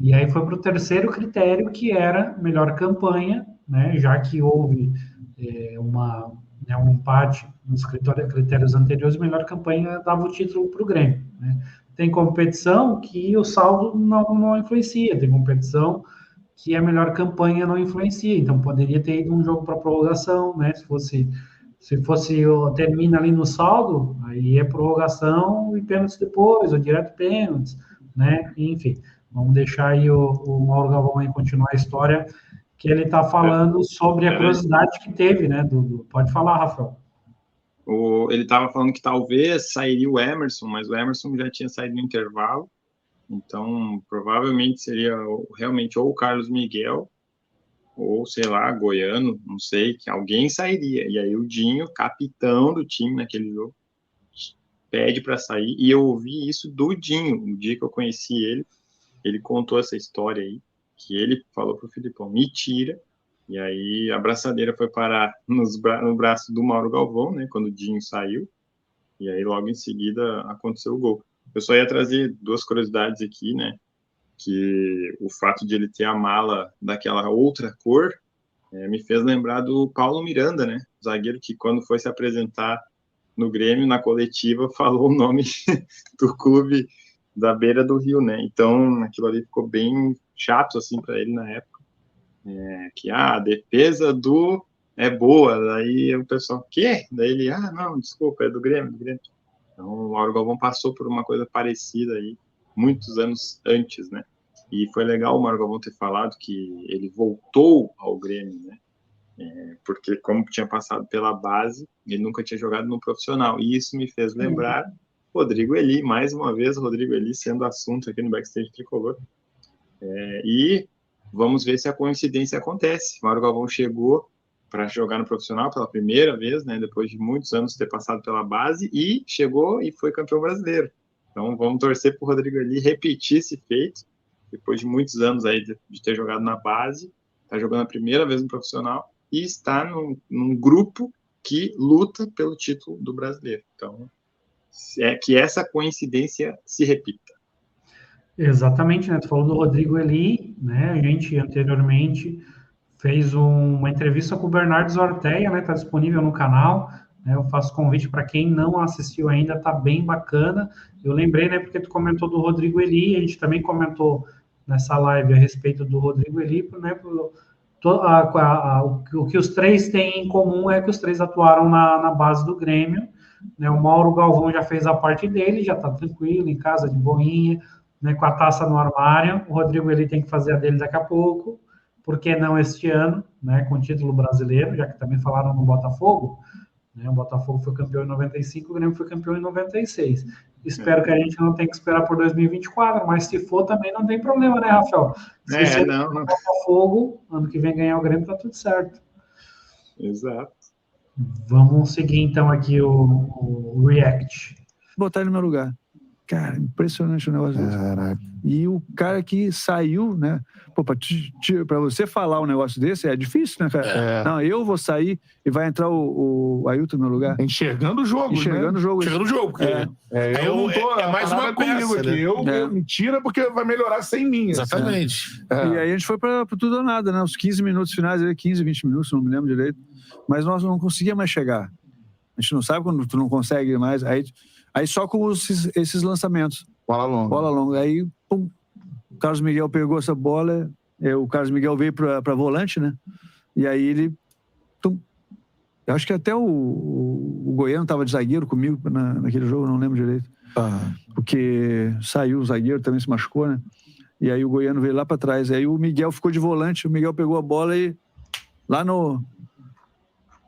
E aí foi para o terceiro critério, que era melhor campanha, né? Já que houve um empate nos critérios anteriores, melhor campanha dava o título para o Grêmio. Né? Tem competição que o saldo não influencia, tem competição que a melhor campanha não influencia, então poderia ter ido um jogo para prorrogação, né? Se fosse termina ali no saldo, aí é prorrogação e pênaltis depois, ou direto pênaltis, né? Enfim, vamos deixar aí o Mauro Galvão aí continuar a história, que ele está falando sobre a curiosidade que teve, né? Pode falar, Rafael. Ele estava falando que talvez sairia o Emerson, mas o Emerson já tinha saído no intervalo, então provavelmente seria realmente ou o Carlos Miguel, ou sei lá, Goiano, não sei, que alguém sairia. E aí o Dinho, capitão do time naquele jogo, pede para sair, e eu ouvi isso do Dinho, no dia que eu conheci ele contou essa história aí, que ele falou pro Filipão, me tira, e aí a braçadeira foi parar no braço do Mauro Galvão, né, quando o Dinho saiu, e aí logo em seguida aconteceu o gol. Eu só ia trazer 2 curiosidades aqui, né, que o fato de ele ter a mala daquela outra cor me fez lembrar do Paulo Miranda, né, zagueiro que quando foi se apresentar no Grêmio, na coletiva, falou o nome do clube da beira do rio, né? Então, aquilo ali ficou bem chato, assim, para ele na época. Que a defesa é boa. Daí o pessoal, quê? Daí ele, não, desculpa, é do Grêmio. Então, o Mauro Galvão passou por uma coisa parecida aí, muitos anos antes, né? E foi legal o Mauro Galvão ter falado que ele voltou ao Grêmio, né? Porque como tinha passado pela base, ele nunca tinha jogado no profissional. E isso me fez lembrar Rodrigo Eli, mais uma vez, Rodrigo Eli sendo assunto aqui no Backstage Tricolor. E vamos ver se a coincidência acontece. Mauro Galvão chegou para jogar no profissional pela primeira vez, né, depois de muitos anos ter passado pela base, e chegou e foi campeão brasileiro. Então vamos torcer para o Rodrigo Eli repetir esse feito, depois de muitos anos aí de ter jogado na base, está jogando a primeira vez no profissional e está num grupo que luta pelo título do brasileiro. Então, que essa coincidência se repita. Exatamente, né? Tu falou do Rodrigo Eli, né? A gente anteriormente fez uma entrevista com o Bernardo Zorteia, né? Tá disponível no canal, né? Eu faço convite para quem não assistiu ainda, tá bem bacana. Eu lembrei, né? Porque tu comentou do Rodrigo Eli, a gente também comentou nessa live a respeito do Rodrigo Eli, né? O que os 3 têm em comum é que os 3 atuaram na base do Grêmio, né? O Mauro Galvão já fez a parte dele, já está tranquilo, em casa, de boinha, né? Com a taça no armário. O Rodrigo ele tem que fazer a dele daqui a pouco, por que não este ano, né? Com título brasileiro, já que também falaram no Botafogo, né? O Botafogo foi campeão em 95, o Grêmio foi campeão em 96. Espero que a gente não tenha que esperar por 2024, mas se for também não tem problema, né, Rafael? Se não. o Botafogo, ano que vem ganhar o Grêmio, tá tudo certo. Exato. Vamos seguir então aqui o React. Botar ele no meu lugar. Cara, impressionante o negócio desse. Caraca. E o cara que saiu, né? Pô, pra você falar um negócio desse é difícil, né, cara? Não, eu vou sair e vai entrar o Ailton no meu lugar. Enxergando o jogo, Enxergando o jogo. Chegando no jogo, porque eu não tô... é mais uma comigo peça, aqui. né? Eu me tira porque vai melhorar sem mim. Exatamente. E aí a gente foi pra tudo ou nada, né? Os 15 minutos finais, 15, 20 minutos, não me lembro direito. Mas nós não conseguíamos mais chegar. A gente não sabe quando tu não consegue mais. Aí só com esses lançamentos. Bola longa. Aí, pum, o Carlos Miguel pegou essa bola, o Carlos Miguel veio pra volante, né? E aí ele... Tum, eu acho que até o Goiano estava de zagueiro comigo naquele jogo, não lembro direito. Porque saiu o zagueiro, também se machucou, né? E aí o Goiano veio lá para trás. Aí o Miguel ficou de volante, o Miguel pegou a bola e lá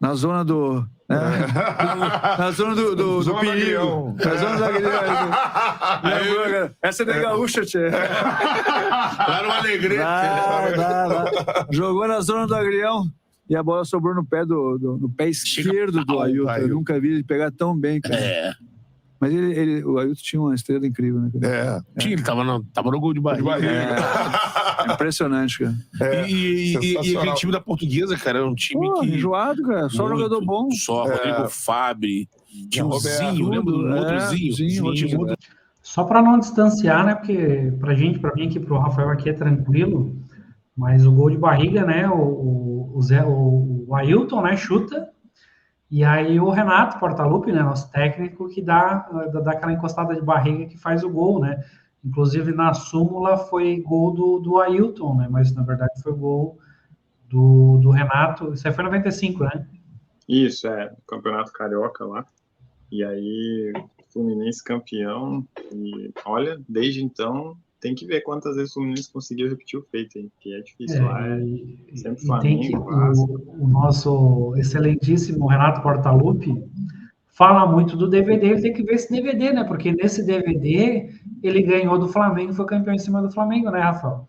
na zona do... na zona do perigo. Na zona do agrião. Essa é da gaúcha, tchê. Lá no Alegrete. Jogou na zona do agrião e a bola sobrou no pé no pé esquerdo do Ailton. Eu nunca vi ele pegar tão bem, cara. Mas o Ailton tinha uma estrela incrível, né? Ele tava no gol de barriga. Impressionante, cara. E aquele time da Portuguesa, cara, é um time que... enjoado, cara. Só muito, jogador bom. Só Rodrigo Fabri. Tinha o Zinho, lembra do outro Zinho? Só para não distanciar, né? Porque pra mim aqui, pro Rafael aqui é tranquilo, mas o gol de barriga, né? O Ailton, né? Chuta. E aí o Renato Portaluppi, né, nosso técnico, que dá aquela encostada de barriga que faz o gol, né? Inclusive na súmula foi gol do Ailton, né? Mas na verdade foi gol do Renato. Isso aí foi 95, né? Isso, Campeonato Carioca lá. E aí, Fluminense campeão. E olha, desde então, tem que ver quantas vezes o Fluminense conseguiu repetir o feito, hein? Que é difícil lá. Sempre Flamengo, o nosso excelentíssimo Renato Portaluppi fala muito do DVD. Ele tem que ver esse DVD, né? Porque nesse DVD ele ganhou do Flamengo, foi campeão em cima do Flamengo, né, Rafael?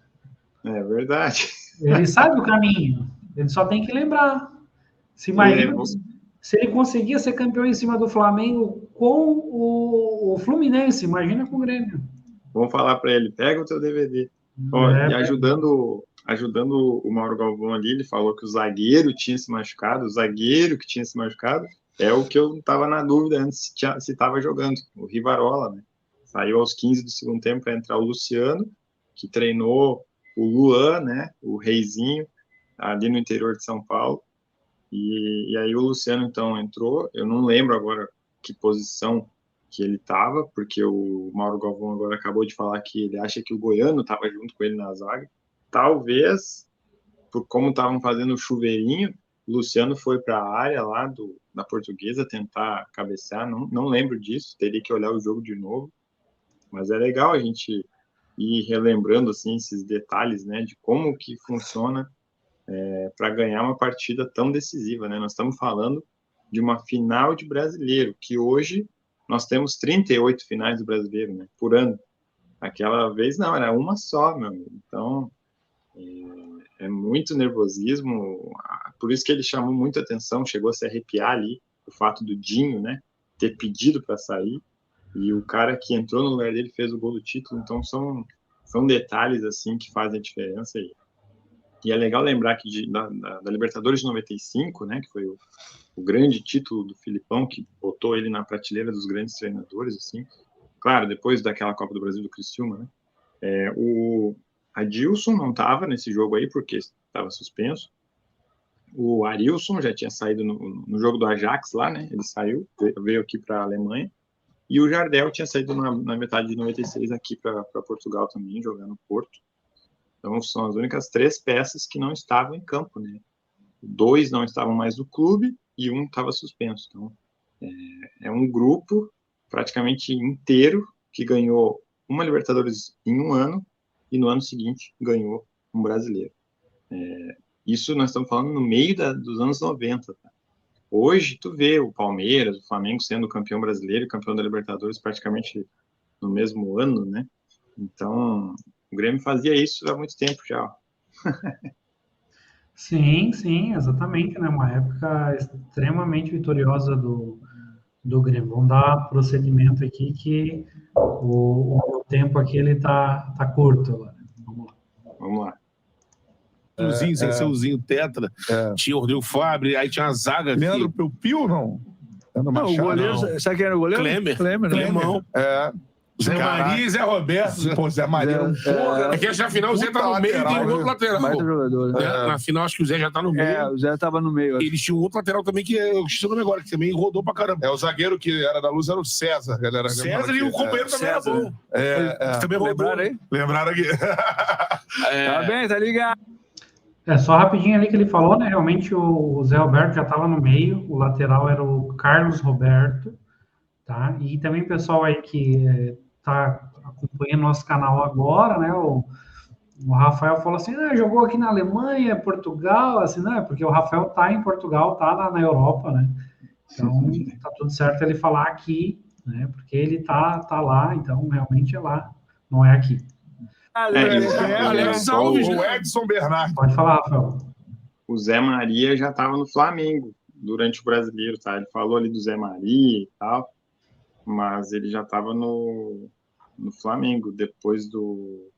É verdade. Ele sabe o caminho. Ele só tem que lembrar. Se imagina, se ele conseguia ser campeão em cima do Flamengo com o Fluminense, imagina com o Grêmio. Vamos falar para ele, pega o teu DVD. E ajudando o Mauro Galvão ali, ele falou que o zagueiro tinha se machucado. O zagueiro que tinha se machucado é o que eu estava na dúvida antes se estava jogando. O Rivarola, né? Saiu aos 15 do segundo tempo para entrar o Luciano, que treinou o Luan, né? O Reizinho, ali no interior de São Paulo. E aí o Luciano, então, entrou. Eu não lembro agora que posição que ele estava, porque o Mauro Galvão agora acabou de falar que ele acha que o Goiano estava junto com ele na zaga. Talvez, por como estavam fazendo o chuveirinho, o Luciano foi para a área lá da Portuguesa tentar cabecear. Não lembro disso, teria que olhar o jogo de novo. Mas é legal a gente ir relembrando assim, esses detalhes, né, de como que funciona para ganhar uma partida tão decisiva, né? Nós estamos falando de uma final de brasileiro, que hoje nós temos 38 finais do brasileiro, né, por ano. Aquela vez não, era uma só, meu amigo. Então, é muito nervosismo, por isso que ele chamou muita atenção, chegou a se arrepiar ali, o fato do Dinho, né, ter pedido para sair, e o cara que entrou no lugar dele fez o gol do título. Então, são detalhes, assim, que fazem a diferença aí. E é legal lembrar que da Libertadores de 95, né, que foi o grande título do Filipão, que botou ele na prateleira dos grandes treinadores, assim. Claro, depois daquela Copa do Brasil do Criciúma, né. O Adilson não estava nesse jogo aí, porque estava suspenso. O Arilson já tinha saído no jogo do Ajax lá, né, ele saiu, veio aqui para a Alemanha. E o Jardel tinha saído na metade de 96 aqui para Portugal também, jogando no Porto. Então, são as únicas 3 peças que não estavam em campo, né? 2 não estavam mais no clube e 1 estava suspenso. Então, É um grupo praticamente inteiro que ganhou uma Libertadores em um ano e no ano seguinte ganhou um brasileiro. Isso nós estamos falando no meio dos anos 90. Tá? Hoje, tu vê o Palmeiras, o Flamengo sendo campeão brasileiro e campeão da Libertadores praticamente no mesmo ano, né? Então, o Grêmio fazia isso há muito tempo já. Ó. Sim, sim, exatamente, né? Uma época extremamente vitoriosa do Grêmio. Vamos dar prosseguimento aqui que o tempo aqui ele tá curto agora. Vamos lá. Seuzinho Tetra, tinha o Rodrigo Fabre, aí tinha a zaga. Leandro Piu, não? Não, o goleiro, sabe quem era o goleiro? Klemer, Clemão. Zé Maria e Zé Roberto. Pô, Zé Maria um porra. Aqui na final o Zé tá no meio e tem outro lateral. Mais jogador, né? Na final acho que o Zé já tá no meio. O Zé tava no meio. Eles tinham outro lateral também que eu esqueci o nome agora, que também rodou pra caramba. O zagueiro que era da Luz era o César, galera. César e o companheiro também era bom. Também lembraram aí? Lembraram aqui. Tá bem, tá ligado. Só rapidinho ali que ele falou, né? Realmente o Zé Roberto já estava no meio, o lateral era o Carlos Roberto, tá? E também pessoal aí que tá acompanhando nosso canal agora, né? O Rafael falou assim, jogou aqui na Alemanha, Portugal, assim, né? Porque o Rafael tá em Portugal, tá na Europa, né? Então tá tudo certo ele falar aqui, né? Porque ele tá lá, então realmente é lá, não é aqui. Alex Alves, o Edson Bernardo. Pode falar, Rafael. O Zé Maria já estava no Flamengo durante o Brasileiro, tá? Ele falou ali do Zé Maria e tal, mas ele já estava no Flamengo depois do...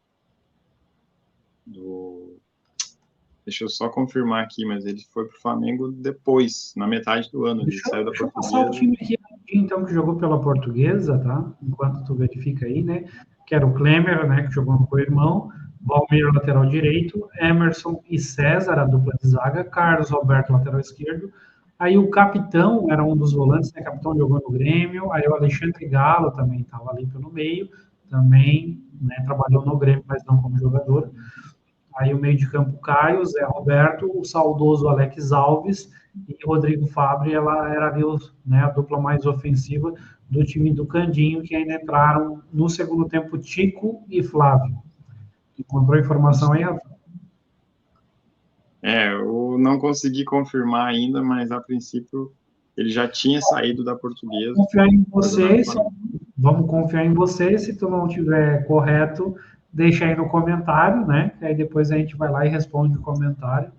Deixa eu só confirmar aqui, mas ele foi pro Flamengo depois, na metade do ano. Ele saiu da Portuguesa. Deixa eu passar o time aqui, então, que jogou pela Portuguesa, tá? Enquanto tu verifica aí, né? Que era o Klemer, né? Que jogou com o irmão. Valmir, lateral direito. Emerson e César, a dupla de zaga. Carlos Roberto, lateral esquerdo. Aí o capitão era um dos volantes, né? O capitão jogou no Grêmio. Aí o Alexandre Galo também estava ali pelo meio. Também, né, trabalhou no Grêmio, mas não como jogador. Aí o meio de campo Caio, Zé Roberto, o saudoso Alex Alves e Rodrigo Fabre, ela era ali, né, a dupla mais ofensiva do time do Candinho, que ainda entraram no segundo tempo Tico e Flávio. Encontrou informação aí, Rafa? Eu não consegui confirmar ainda, mas a princípio ele já tinha saído da Portuguesa. Confiar em vocês, vamos confiar em vocês, se tu não tiver correto, deixa aí no comentário, né? Aí depois a gente vai lá e responde o comentário.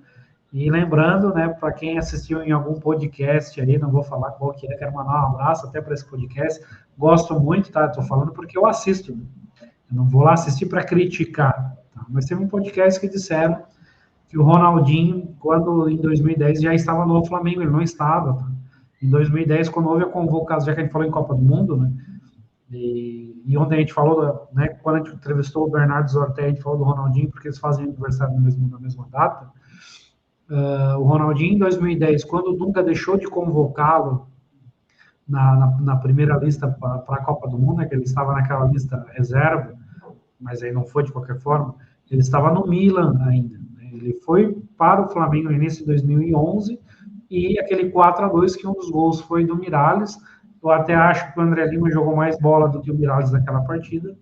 E lembrando, né, para quem assistiu em algum podcast aí, não vou falar qual que é, quero mandar um abraço até para esse podcast. Gosto muito, tá? Estou falando porque eu assisto. Eu não vou lá assistir para criticar. Tá? Mas teve um podcast que disseram que o Ronaldinho, quando em 2010 já estava no Flamengo, ele não estava. Tá? Em 2010, quando houve a convocação, já que a gente falou em Copa do Mundo, né? E ontem a gente falou, né, quando a gente entrevistou o Bernardo Zorté, a gente falou do Ronaldinho, porque eles fazem aniversário na mesma data. O Ronaldinho, em 2010, quando o Dunga deixou de convocá-lo na primeira lista para a Copa do Mundo, né, que ele estava naquela lista reserva, mas aí não foi de qualquer forma, ele estava no Milan ainda. Né, ele foi para o Flamengo no início de 2011, e aquele 4-2, que um dos gols foi do Miralles. Eu até acho que o André Lima jogou mais bola do que o Miralles naquela partida.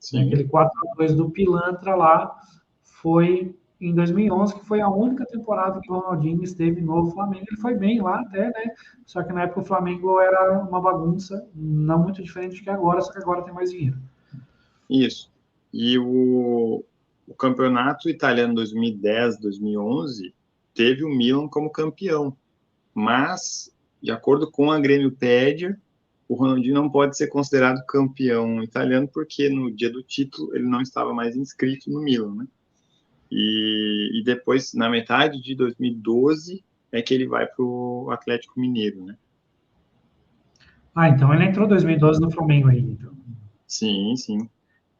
Sim. Aquele 4-2 do Pilantra lá foi em 2011, que foi a única temporada que o Ronaldinho esteve no Flamengo. Ele foi bem lá até, né? Só que na época o Flamengo era uma bagunça, não muito diferente que agora, só que agora tem mais dinheiro. Isso. E o campeonato italiano 2010, 2011 teve o Milan como campeão. Mas, de acordo com a Grêmiopédia, o Ronaldinho não pode ser considerado campeão italiano porque no dia do título ele não estava mais inscrito no Milan, né? E depois, na metade de 2012, é que ele vai para o Atlético Mineiro, né? Então ele entrou em 2012 no Flamengo aí, então. Sim, sim.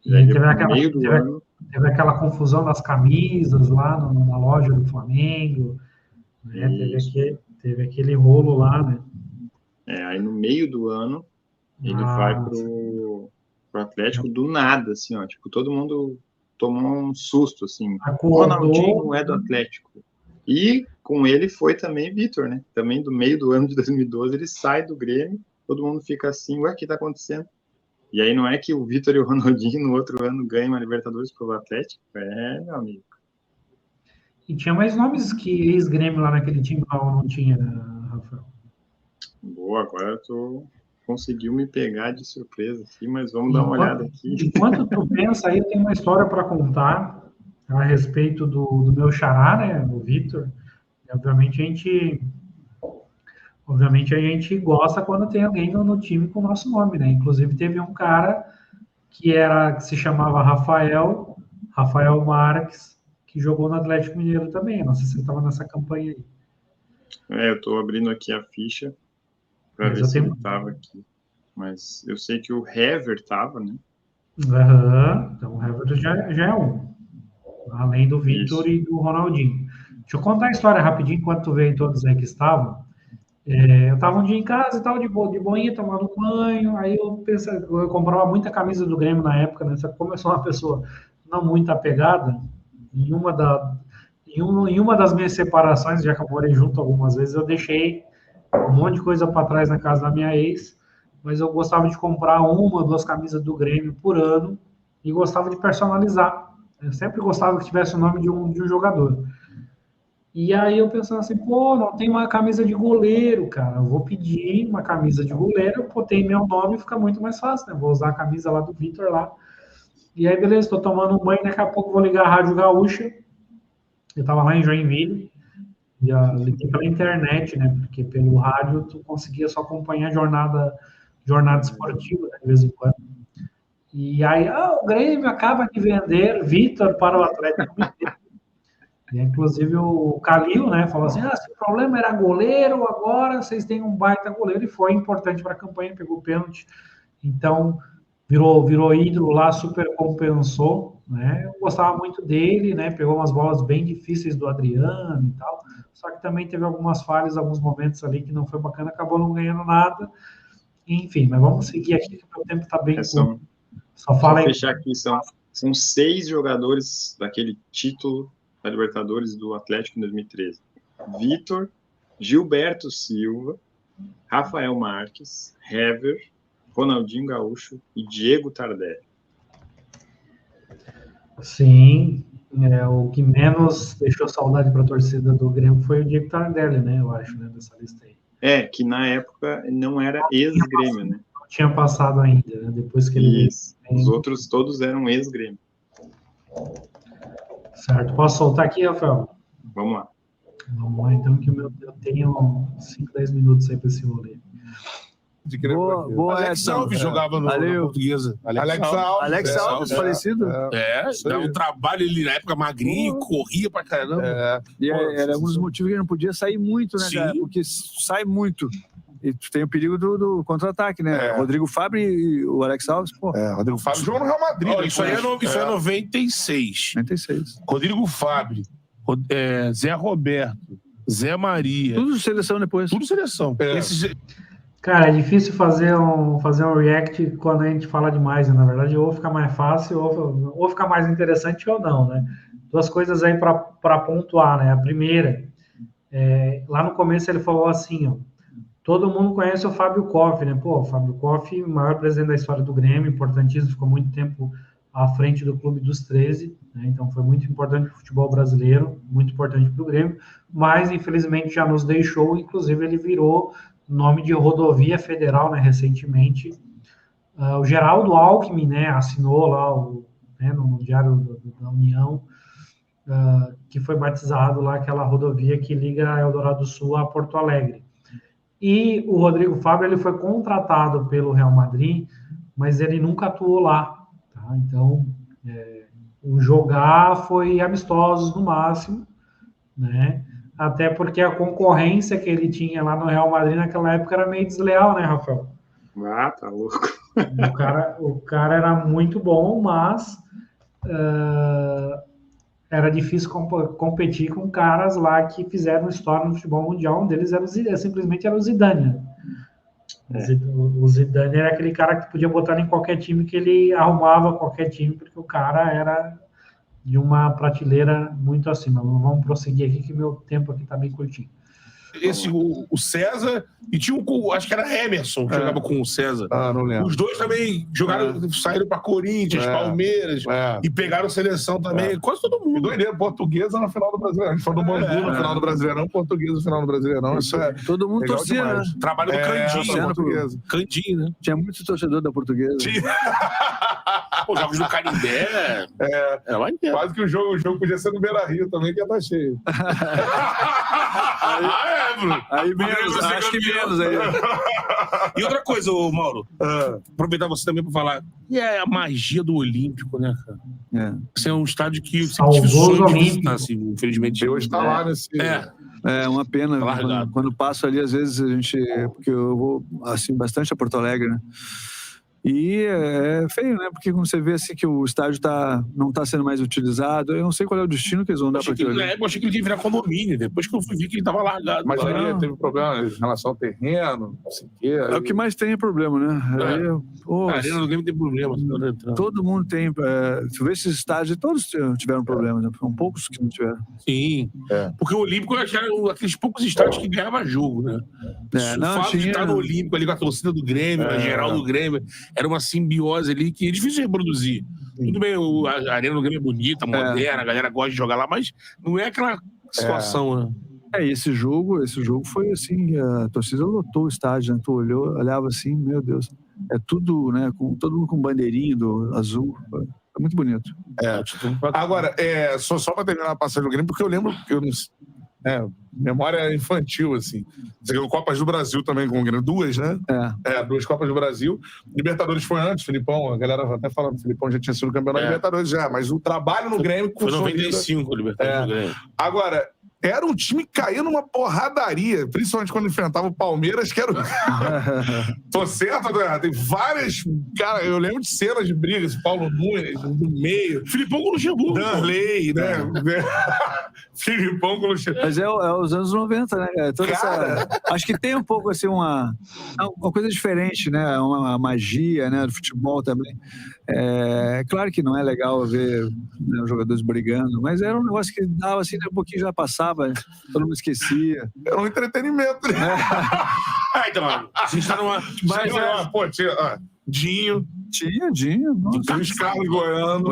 E teve aquela confusão das camisas lá na loja do Flamengo, né? Teve aquele rolo lá, né? Aí no meio do ano, ele vai pro Atlético do nada, assim, ó. Tipo, todo mundo tomou um susto, assim. Acordou, o Ronaldinho é do Atlético. E com ele foi também Vitor, né? Também do meio do ano de 2012 ele sai do Grêmio, todo mundo fica assim, ué, o que tá acontecendo? E aí não é que o Vitor e o Ronaldinho no outro ano ganham a Libertadores pelo Atlético? É, meu amigo. E tinha mais nomes que ex-Grêmio lá naquele time, não tinha, Rafael? Boa, agora conseguiu me pegar de surpresa aqui, mas vamos dar uma olhada aqui. Enquanto tu pensa aí, eu tenho uma história para contar a respeito do meu xará, né, o Vitor. Obviamente a gente gosta quando tem alguém no time com o nosso nome, né? Inclusive teve um cara que se chamava Rafael Marques, que jogou no Atlético Mineiro também. Não sei se ele estava nessa campanha aí. Eu estou abrindo aqui a ficha para ver se ele estava aqui. Mas eu sei que o Hever estava, né? Então o Hever já é um. Além do Vitor e do Ronaldinho. Deixa eu contar a história rapidinho, enquanto tu vê todos aí que estavam. Eu estava um dia em casa e tal, de boinha, tomando banho. Aí eu pensei, eu comprava muita camisa do Grêmio na época, né? Só que como eu sou uma pessoa não muito apegada, em uma das minhas separações, já que eu morei junto algumas vezes, eu deixei um monte de coisa para trás na casa da minha ex, mas eu gostava de comprar 1 ou 2 camisas do Grêmio por ano e gostava de personalizar. Eu sempre gostava que tivesse o nome de um jogador. E aí eu pensava assim, pô, não tem uma camisa de goleiro, cara. Eu vou pedir uma camisa de goleiro, eu botei meu nome e fica muito mais fácil, né? Vou usar a camisa lá do Vitor lá. E aí, beleza, tô tomando um banho, daqui a pouco vou ligar a Rádio Gaúcha. Eu tava lá em Joinville, e liguei pela internet, né? Porque pelo rádio tu conseguia só acompanhar a jornada esportiva, né, de vez em quando. E aí, o Grêmio acaba de vender Vitor para o Atlético Mineiro. E, inclusive o Calil, né, falou assim, se o problema era goleiro, agora vocês têm um baita goleiro, e foi importante para a campanha, pegou pênalti, então virou ídolo lá, super compensou, né, eu gostava muito dele, né, pegou umas bolas bem difíceis do Adriano e tal, só que também teve algumas falhas, alguns momentos ali que não foi bacana, acabou não ganhando nada, enfim, mas vamos seguir aqui, que o tempo está bem curto. Só fala aí. Fechar aqui, são 6 jogadores daquele título da Libertadores do Atlético em 2013. Vitor, Gilberto Silva, Rafael Marques, Hever, Ronaldinho Gaúcho e Diego Tardelli. Sim, o que menos deixou saudade para a torcida do Grêmio foi o Diego Tardelli, né? Eu acho, né? Dessa lista aí. Que na época não era ex-Grêmio, né? Não tinha passado ainda, né? Depois que ele veio. Os outros todos eram ex-Grêmio. Certo. Posso soltar aqui, Rafael? Vamos lá. Vamos lá, então, que eu tenho 5, 10 minutos aí para esse rolê. Boa Alex Alves jogava na Portuguesa. Alex Alves, falecido. Dava um trabalho, ele na época magrinho, corria pra caramba. E era um dos motivos que ele não podia sair muito, né, cara? Porque sai muito. E tem o perigo do contra-ataque, né? Rodrigo Fábio e o Alex Alves, pô. Rodrigo Fábio jogou no Real Madrid. Isso aí é 96. 96. Rodrigo Fábio, Zé Roberto, Zé Maria. Tudo seleção depois. Tudo seleção. Cara, é difícil fazer um react quando a gente fala demais, né? Na verdade, ou fica mais fácil, ou fica mais interessante ou não, né? 2 coisas aí para pontuar, né? A primeira, lá no começo ele falou assim, ó, todo mundo conhece o Fábio Koff, né? Pô, o Fábio Koff, o maior presidente da história do Grêmio, importantíssimo, ficou muito tempo à frente do Clube dos 13, né? Então foi muito importante para o futebol brasileiro, muito importante para o Grêmio, mas infelizmente já nos deixou, inclusive ele virou nome de rodovia federal, né, recentemente. O Geraldo Alckmin, né, assinou lá no Diário da União, que foi batizado lá aquela rodovia que liga Eldorado do Sul a Porto Alegre. E o Rodrigo Fábio, ele foi contratado pelo Real Madrid, mas ele nunca atuou lá. Tá? Então, o jogar foi amistosos no máximo, né? Até porque a concorrência que ele tinha lá no Real Madrid naquela época era meio desleal, né, Rafael? Tá louco. O cara era muito bom, mas era difícil competir com caras lá que fizeram história no futebol mundial. Um deles simplesmente era o Zidane. O Zidane era aquele cara que podia botar em qualquer time, que ele arrumava qualquer time, porque o cara era de uma prateleira muito acima. Vamos prosseguir aqui, que meu tempo aqui está bem curtinho. O César, e tinha acho que era Emerson, que jogava com o César. Não lembro. Os dois também jogaram, saíram pra Corinthians, Palmeiras, e pegaram seleção também. Quase todo mundo. E doideira, Portuguesa na final do Brasileirão. A gente falou do Bangu na final do Brasileirão, Portuguesa na final do Brasileirão. Isso é todo mundo torcia, né? Trabalho do Candinho. Candinho, né? Tinha muito torcedor da Portuguesa. Os jogos do Canindé. Quase que o jogo podia ser no Beira-Rio também, que ia estar cheio. Aí menos, acho que menos aí. E outra coisa, Mauro, aproveitar você também para falar, a magia do Olímpico, né, cara? Esse é um estádio que eu sempre tive sonho de visitar, assim, infelizmente. Hoje está lá nesse... É uma pena, quando passo ali, às vezes a gente... Porque eu vou, assim, bastante a Porto Alegre, né? E é feio, né? Porque quando você vê assim que o estádio não está sendo mais utilizado, eu não sei qual é o destino que eles vão dar para aquilo. Eu achei que ele ia virar condomínio, depois que eu fui ver que ele estava largado. Mas ali teve problema em relação ao terreno, não sei o quê. É o que mais tem problema, né? A Arena do Grêmio tem problema. Todo mundo tem. Tu vê esses estádios, todos tiveram problemas, né? São poucos que não tiveram. Sim. Porque o Olímpico era aqueles poucos estádios que ganhava jogo, né? O fato de estar no Olímpico ali com a torcida do Grêmio, a geral do Grêmio, era uma simbiose ali que é difícil de reproduzir. Tudo bem, a Arena do Grêmio é bonita, moderna, a galera gosta de jogar lá, mas não é aquela situação, né? Esse jogo foi assim, a torcida lotou o estádio, né? Tu olhava assim, meu Deus, é tudo, né? Todo mundo com bandeirinha do azul, é muito bonito. Agora, só para terminar a passagem do Grêmio, porque eu lembro, memória infantil, assim. Copas do Brasil também com o Grêmio. Duas, né? 2 Copas do Brasil. Libertadores foi antes, Filipão. A galera até falando que o Filipão já tinha sido campeão da Libertadores já, mas o trabalho no Grêmio... Foi 95 o Libertadores do Grêmio. Agora, era um time que caía numa porradaria, principalmente quando enfrentava o Palmeiras, que era... Tô certo, né? Tem várias... Cara, eu lembro de cenas de brigas, Paulo Nunes, no meio. Filipão com o Luxemburgo. Danley, né? Filipão com o Luxemburgo. Mas é os anos 90, né? Acho que tem um pouco, assim, uma coisa diferente, né? Uma magia, né? Do futebol também. É claro que não é legal ver, né, os jogadores brigando, mas era um negócio que dava assim, um pouquinho já passava, todo mundo esquecia. Era um entretenimento. Então, a gente tá numa... Dinho. Dinho. Luiz Carlos Goiano.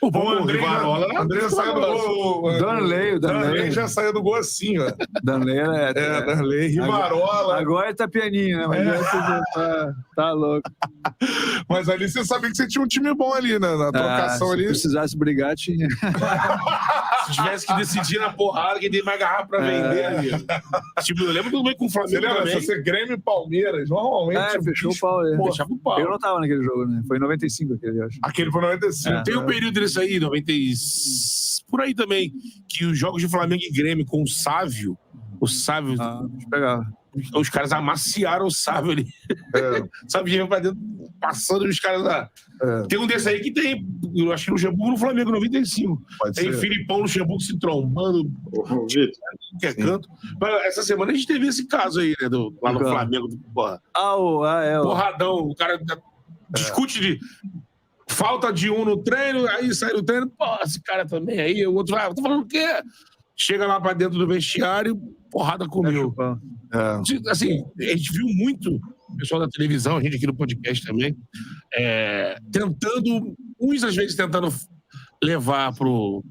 O André Varola. André saiu do gol. Danley já saiu do gol assim, ó. Danley Danley, Rivarola. Agora tá pianinho, né? Mas tá louco. Mas ali você sabia que você tinha um time bom ali, né? Na trocação ali. Se precisasse brigar, tinha. Se tivesse que decidir na porrada, quem tem mais garrafa pra vender ali. Tipo, eu lembro tudo bem com o Flamengo. Você lembra? Se você Grêmio e Palmeiras, normalmente. Fechou o pau. Fechava o pau. Eu não tava naquele jogo, né? Foi em 95 aquele, eu acho. Aquele foi 95. Tem um período desse aí, 90 por aí também, que os jogos de Flamengo e Grêmio com o Sávio, pegava. Os caras amaciaram o Sávio ali. Sabe, vinha pra dentro, passando os caras lá. Tem um desse aí que tem, eu acho que no Luxemburgo no Flamengo, 95. Tem Filipão, Luxemburgo se trombando, que é canto. Mas essa semana a gente teve esse caso aí, né, lá no Flamengo. Porradão, o cara discute de falta de um no treino, aí sai do treino, esse cara também aí, o outro vai, tô falando o quê? Chega lá pra dentro do vestiário, porrada comeu. Assim, a gente viu muito o pessoal da televisão, a gente aqui no podcast também, tentando, uns às vezes tentando levar pro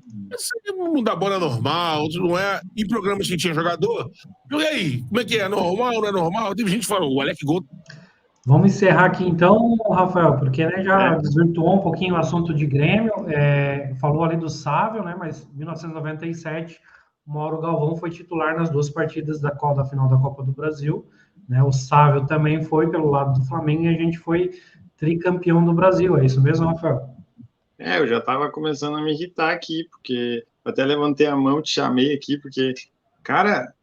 mundo da bola normal, outros não é. Em programas que tinha jogador, e aí, como é que é? Normal, não é normal? Teve gente que falou, o Alec Gol. Vamos encerrar aqui então, Rafael, porque já desvirtuou um pouquinho o assunto de Grêmio, falou ali do Sávio, né, mas em 1997 o Mauro Galvão foi titular nas 2 partidas da final da Copa do Brasil, né, o Sávio também foi pelo lado do Flamengo e a gente foi tricampeão do Brasil, é isso mesmo, Rafael? Eu já estava começando a me irritar aqui, porque eu até levantei a mão, te chamei aqui, porque, cara,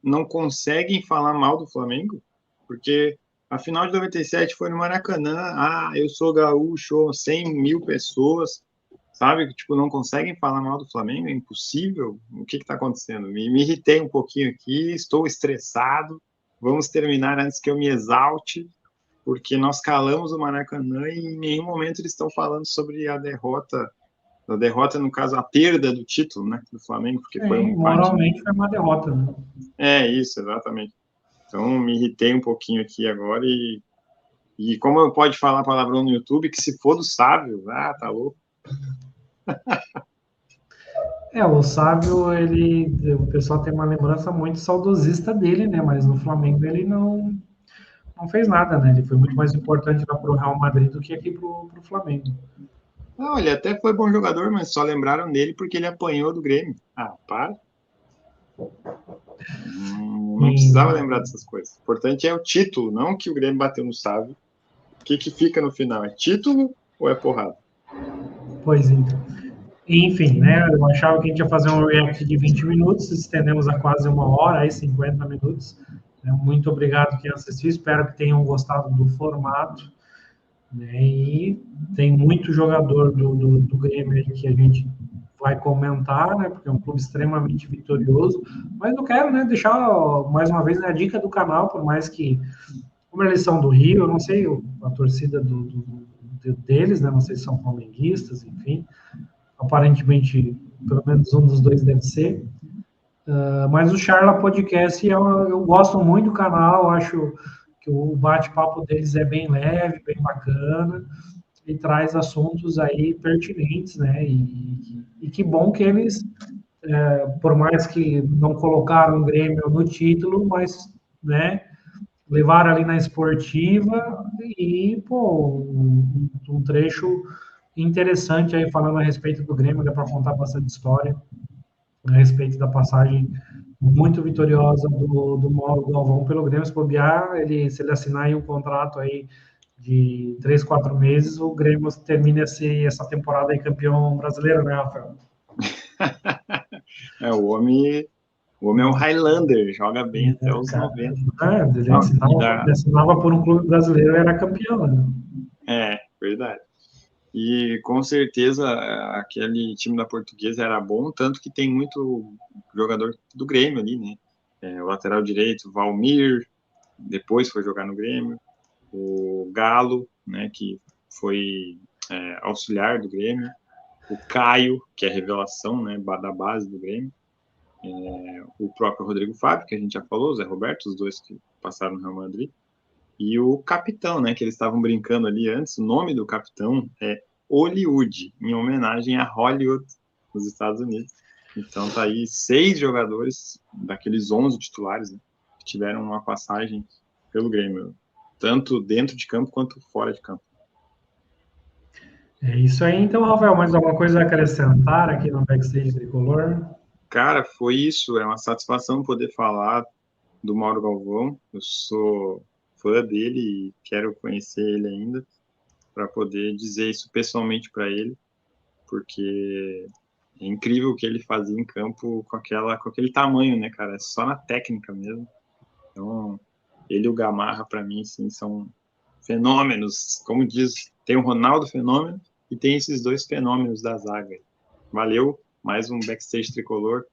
não conseguem falar mal do Flamengo, porque a final de 97 foi no Maracanã, eu sou gaúcho, 100 mil pessoas, sabe? Tipo, não conseguem falar mal do Flamengo, é impossível. O que está acontecendo? Me irritei um pouquinho aqui, estou estressado, vamos terminar antes que eu me exalte. porque nós calamos o Maracanã e em nenhum momento eles estão falando sobre a derrota, no caso, a perda do título, né, do Flamengo, porque foi um empate. Moralmente foi uma derrota, né? Isso, exatamente. Então, me irritei um pouquinho aqui agora e como eu pode falar palavrão no YouTube, que se for do Sábio, tá louco. O Sábio, o pessoal tem uma lembrança muito saudosista dele, né, mas no Flamengo ele não fez nada, né, ele foi muito mais importante lá pro Real Madrid do que aqui pro Flamengo. Não, ele até foi bom jogador, mas só lembraram dele porque ele apanhou do Grêmio. Para. Não precisava lembrar dessas coisas. O importante é o título, não que o Grêmio bateu no Sávio. O que fica no final? É título ou é porrada? Pois então. Enfim, né? Eu achava que a gente ia fazer um react de 20 minutos, estendemos a quase 1 hora, aí 50 minutos. Muito obrigado quem assistiu, espero que tenham gostado do formato. Né? E tem muito jogador do Grêmio aí que a gente vai comentar, né? Porque é um clube extremamente vitorioso. Mas eu quero, né, deixar mais uma vez a dica do canal, por mais que, como eles são do Rio, eu não sei a torcida deles, né? Não sei se são flamenguistas, enfim. Aparentemente, pelo menos um dos dois deve ser. Mas o Charla Podcast, eu gosto muito do canal, acho que o bate-papo deles é bem leve, bem bacana, e traz assuntos aí pertinentes, né? E que bom que eles, por mais que não colocaram o Grêmio no título, mas, né, levaram ali na esportiva e, um trecho interessante aí falando a respeito do Grêmio, dá para contar bastante história a respeito da passagem muito vitoriosa do Mauro Galvão pelo Grêmio. Se bobear, se ele assinar aí um contrato aí de 3, 4 meses, o Grêmio termina essa temporada aí campeão brasileiro, né, Rafael? O homem é um Highlander, joga bem até os 90. Ele assinava por um clube brasileiro e era campeão, né? Verdade. E com certeza aquele time da Portuguesa era bom, tanto que tem muito jogador do Grêmio ali, né? O lateral direito, Valmir, depois foi jogar no Grêmio, o Galo, né, que foi auxiliar do Grêmio, o Caio, que é revelação, né, da base do Grêmio, o próprio Rodrigo Fábio, que a gente já falou, o Zé Roberto, os dois que passaram no Real Madrid, e o capitão, né, que eles estavam brincando ali antes, o nome do capitão é Hollywood, em homenagem a Hollywood, nos Estados Unidos. Então tá aí 6 jogadores daqueles 11 titulares, né, que tiveram uma passagem pelo Grêmio, tanto dentro de campo quanto fora de campo. É isso aí, então, Rafael, mais alguma coisa a acrescentar aqui no Backstage Tricolor? Cara, foi isso, é uma satisfação poder falar do Mauro Galvão, eu sou fã dele e quero conhecer ele ainda para poder dizer isso pessoalmente para ele, porque é incrível o que ele fazia em campo com aquele tamanho, né, cara? É só na técnica mesmo. Então, ele e o Gamarra, para mim, sim, são fenômenos. Como diz, tem o Ronaldo fenômeno e tem esses 2 fenômenos da zaga. Valeu, mais um Backstage Tricolor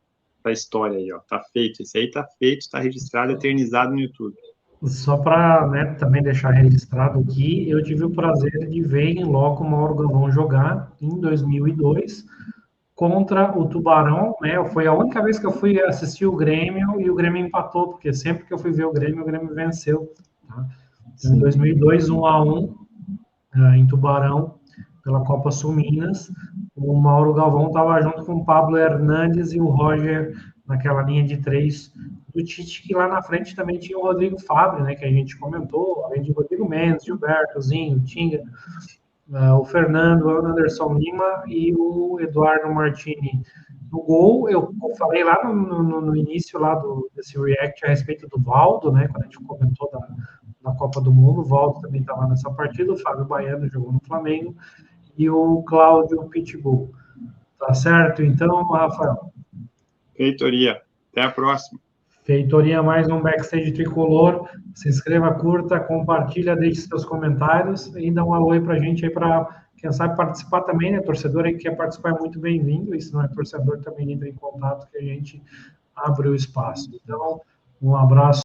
pra história aí, ó. Tá feito, esse aí tá feito, tá registrado, eternizado no YouTube. Só para, né, também deixar registrado aqui, eu tive o prazer de ver em loco o Mauro Galvão jogar em 2002 contra o Tubarão, né? Foi a única vez que eu fui assistir o Grêmio e o Grêmio empatou, porque sempre que eu fui ver o Grêmio venceu. Tá? Então, em 2002, 1-1 em Tubarão, pela Copa Sul Minas. O Mauro Galvão estava junto com o Pablo Hernandes e o Roger naquela linha de 3 do Tite, que lá na frente também tinha o Rodrigo Fábio, né, que a gente comentou, além de Rodrigo Mendes, Gilberto, Zinho, Tinga, o Fernando, o Anderson Lima e o Eduardo Martini no gol. Eu falei lá no início lá desse react a respeito do Valdo, né, quando a gente comentou da Copa do Mundo, o Valdo também estava nessa partida, o Fábio Baiano jogou no Flamengo e o Cláudio Pitbull. Tá certo? Então, Rafael. Feitoria. Até a próxima. Feitoria, mais um Backstage Tricolor. Se inscreva, curta, compartilha, deixe seus comentários e dá um alô aí pra gente aí para, quem sabe, participar também, né? Torcedor aí que quer participar é muito bem-vindo. E se não é torcedor, também entra em contato que a gente abre o espaço. Então, um abraço.